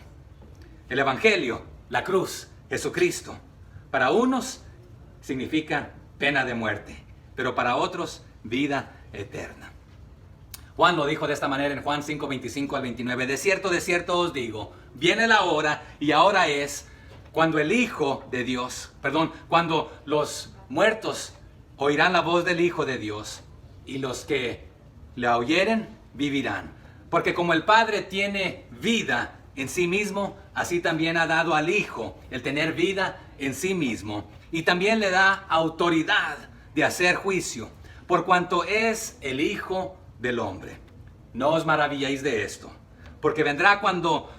El evangelio, la cruz, Jesucristo, para unos significa pena de muerte, pero para otros vida eterna. Juan lo dijo de esta manera en Juan 5, 25 al 29. De cierto os digo, viene la hora y ahora es cuando cuando los muertos oirán la voz del Hijo de Dios y los que la oyeren vivirán. Porque como el Padre tiene vida en sí mismo, así también ha dado al Hijo el tener vida en sí mismo. Y también le da autoridad de hacer juicio, por cuanto es el Hijo del Hombre. No os maravilléis de esto, porque vendrá cuando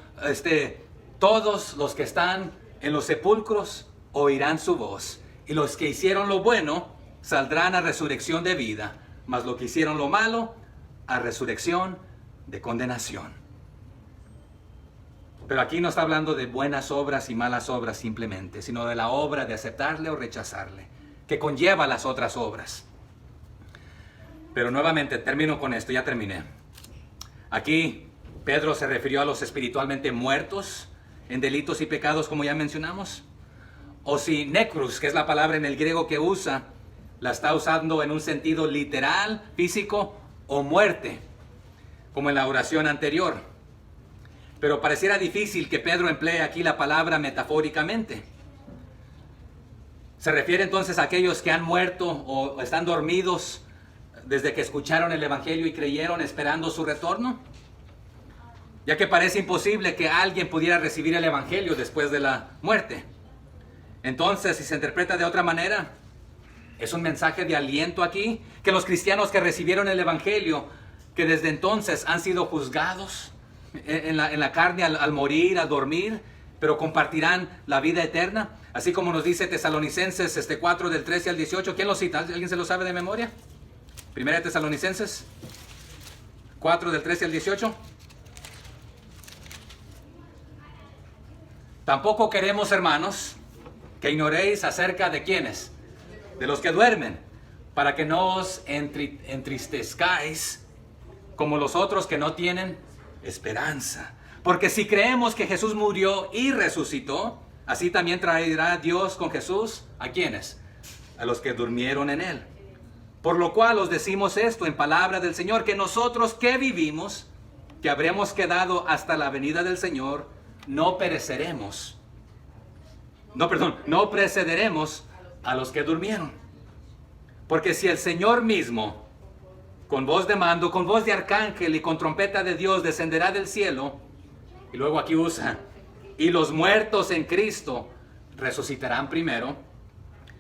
Todos los que están en los sepulcros oirán su voz, y los que hicieron lo bueno saldrán a resurrección de vida, mas los que hicieron lo malo a resurrección de condenación. Pero aquí no está hablando de buenas obras y malas obras simplemente, sino de la obra de aceptarle o rechazarle, que conlleva las otras obras. Pero nuevamente termino con esto, ya terminé. Aquí Pedro se refirió a los espiritualmente muertos en delitos y pecados, como ya mencionamos. O si necrus, que es la palabra en el griego que usa, la está usando en un sentido literal, físico, o muerte, como en la oración anterior. Pero pareciera difícil que Pedro emplee aquí la palabra metafóricamente. ¿Se refiere entonces a aquellos que han muerto o están dormidos desde que escucharon el Evangelio y creyeron esperando su retorno? Ya que parece imposible que alguien pudiera recibir el Evangelio después de la muerte. Entonces, si se interpreta de otra manera, es un mensaje de aliento aquí, que los cristianos que recibieron el Evangelio, que desde entonces han sido juzgados en la carne al morir, al dormir, pero compartirán la vida eterna. Así como nos dice Tesalonicenses 4 del 13 al 18. ¿Quién lo cita? ¿Alguien se lo sabe de memoria? Primera Tesalonicenses 4 del 13 al 18. Tampoco queremos, hermanos, que ignoréis acerca de quiénes, de los que duermen, para que no os entristezcáis como los otros que no tienen esperanza. Porque si creemos que Jesús murió y resucitó, así también traerá Dios con Jesús ¿a quiénes? A los que durmieron en él. Por lo cual os decimos esto en palabra del Señor, que nosotros que vivimos, que habremos quedado hasta la venida del Señor, no pereceremos. No precederemos a los que durmieron. Porque si el Señor mismo, con voz de mando, con voz de arcángel y con trompeta de Dios, descenderá del cielo, y luego aquí usa, y los muertos en Cristo resucitarán primero,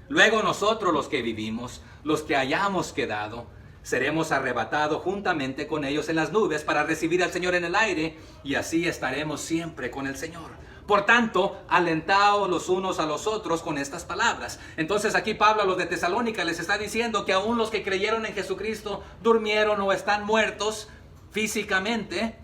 luego nosotros los que vivimos, los que hayamos quedado, seremos arrebatados juntamente con ellos en las nubes para recibir al Señor en el aire, y así estaremos siempre con el Señor. Por tanto, alentaos los unos a los otros con estas palabras. Entonces aquí Pablo a los de Tesalónica les está diciendo que aún los que creyeron en Jesucristo durmieron o están muertos físicamente,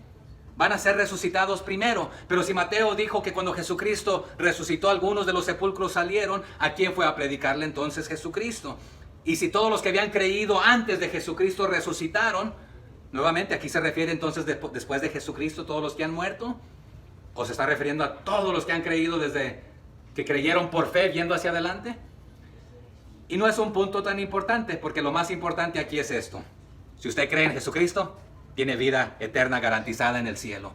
van a ser resucitados primero. Pero si Mateo dijo que cuando Jesucristo resucitó, algunos de los sepulcros salieron, ¿a quién fue a predicarle entonces Jesucristo? Y si todos los que habían creído antes de Jesucristo resucitaron, nuevamente aquí se refiere entonces después de Jesucristo todos los que han muerto, o se está refiriendo a todos los que han creído desde que creyeron por fe viendo hacia adelante. Y no es un punto tan importante, porque lo más importante aquí es esto: si usted cree en Jesucristo, tiene vida eterna garantizada en el cielo.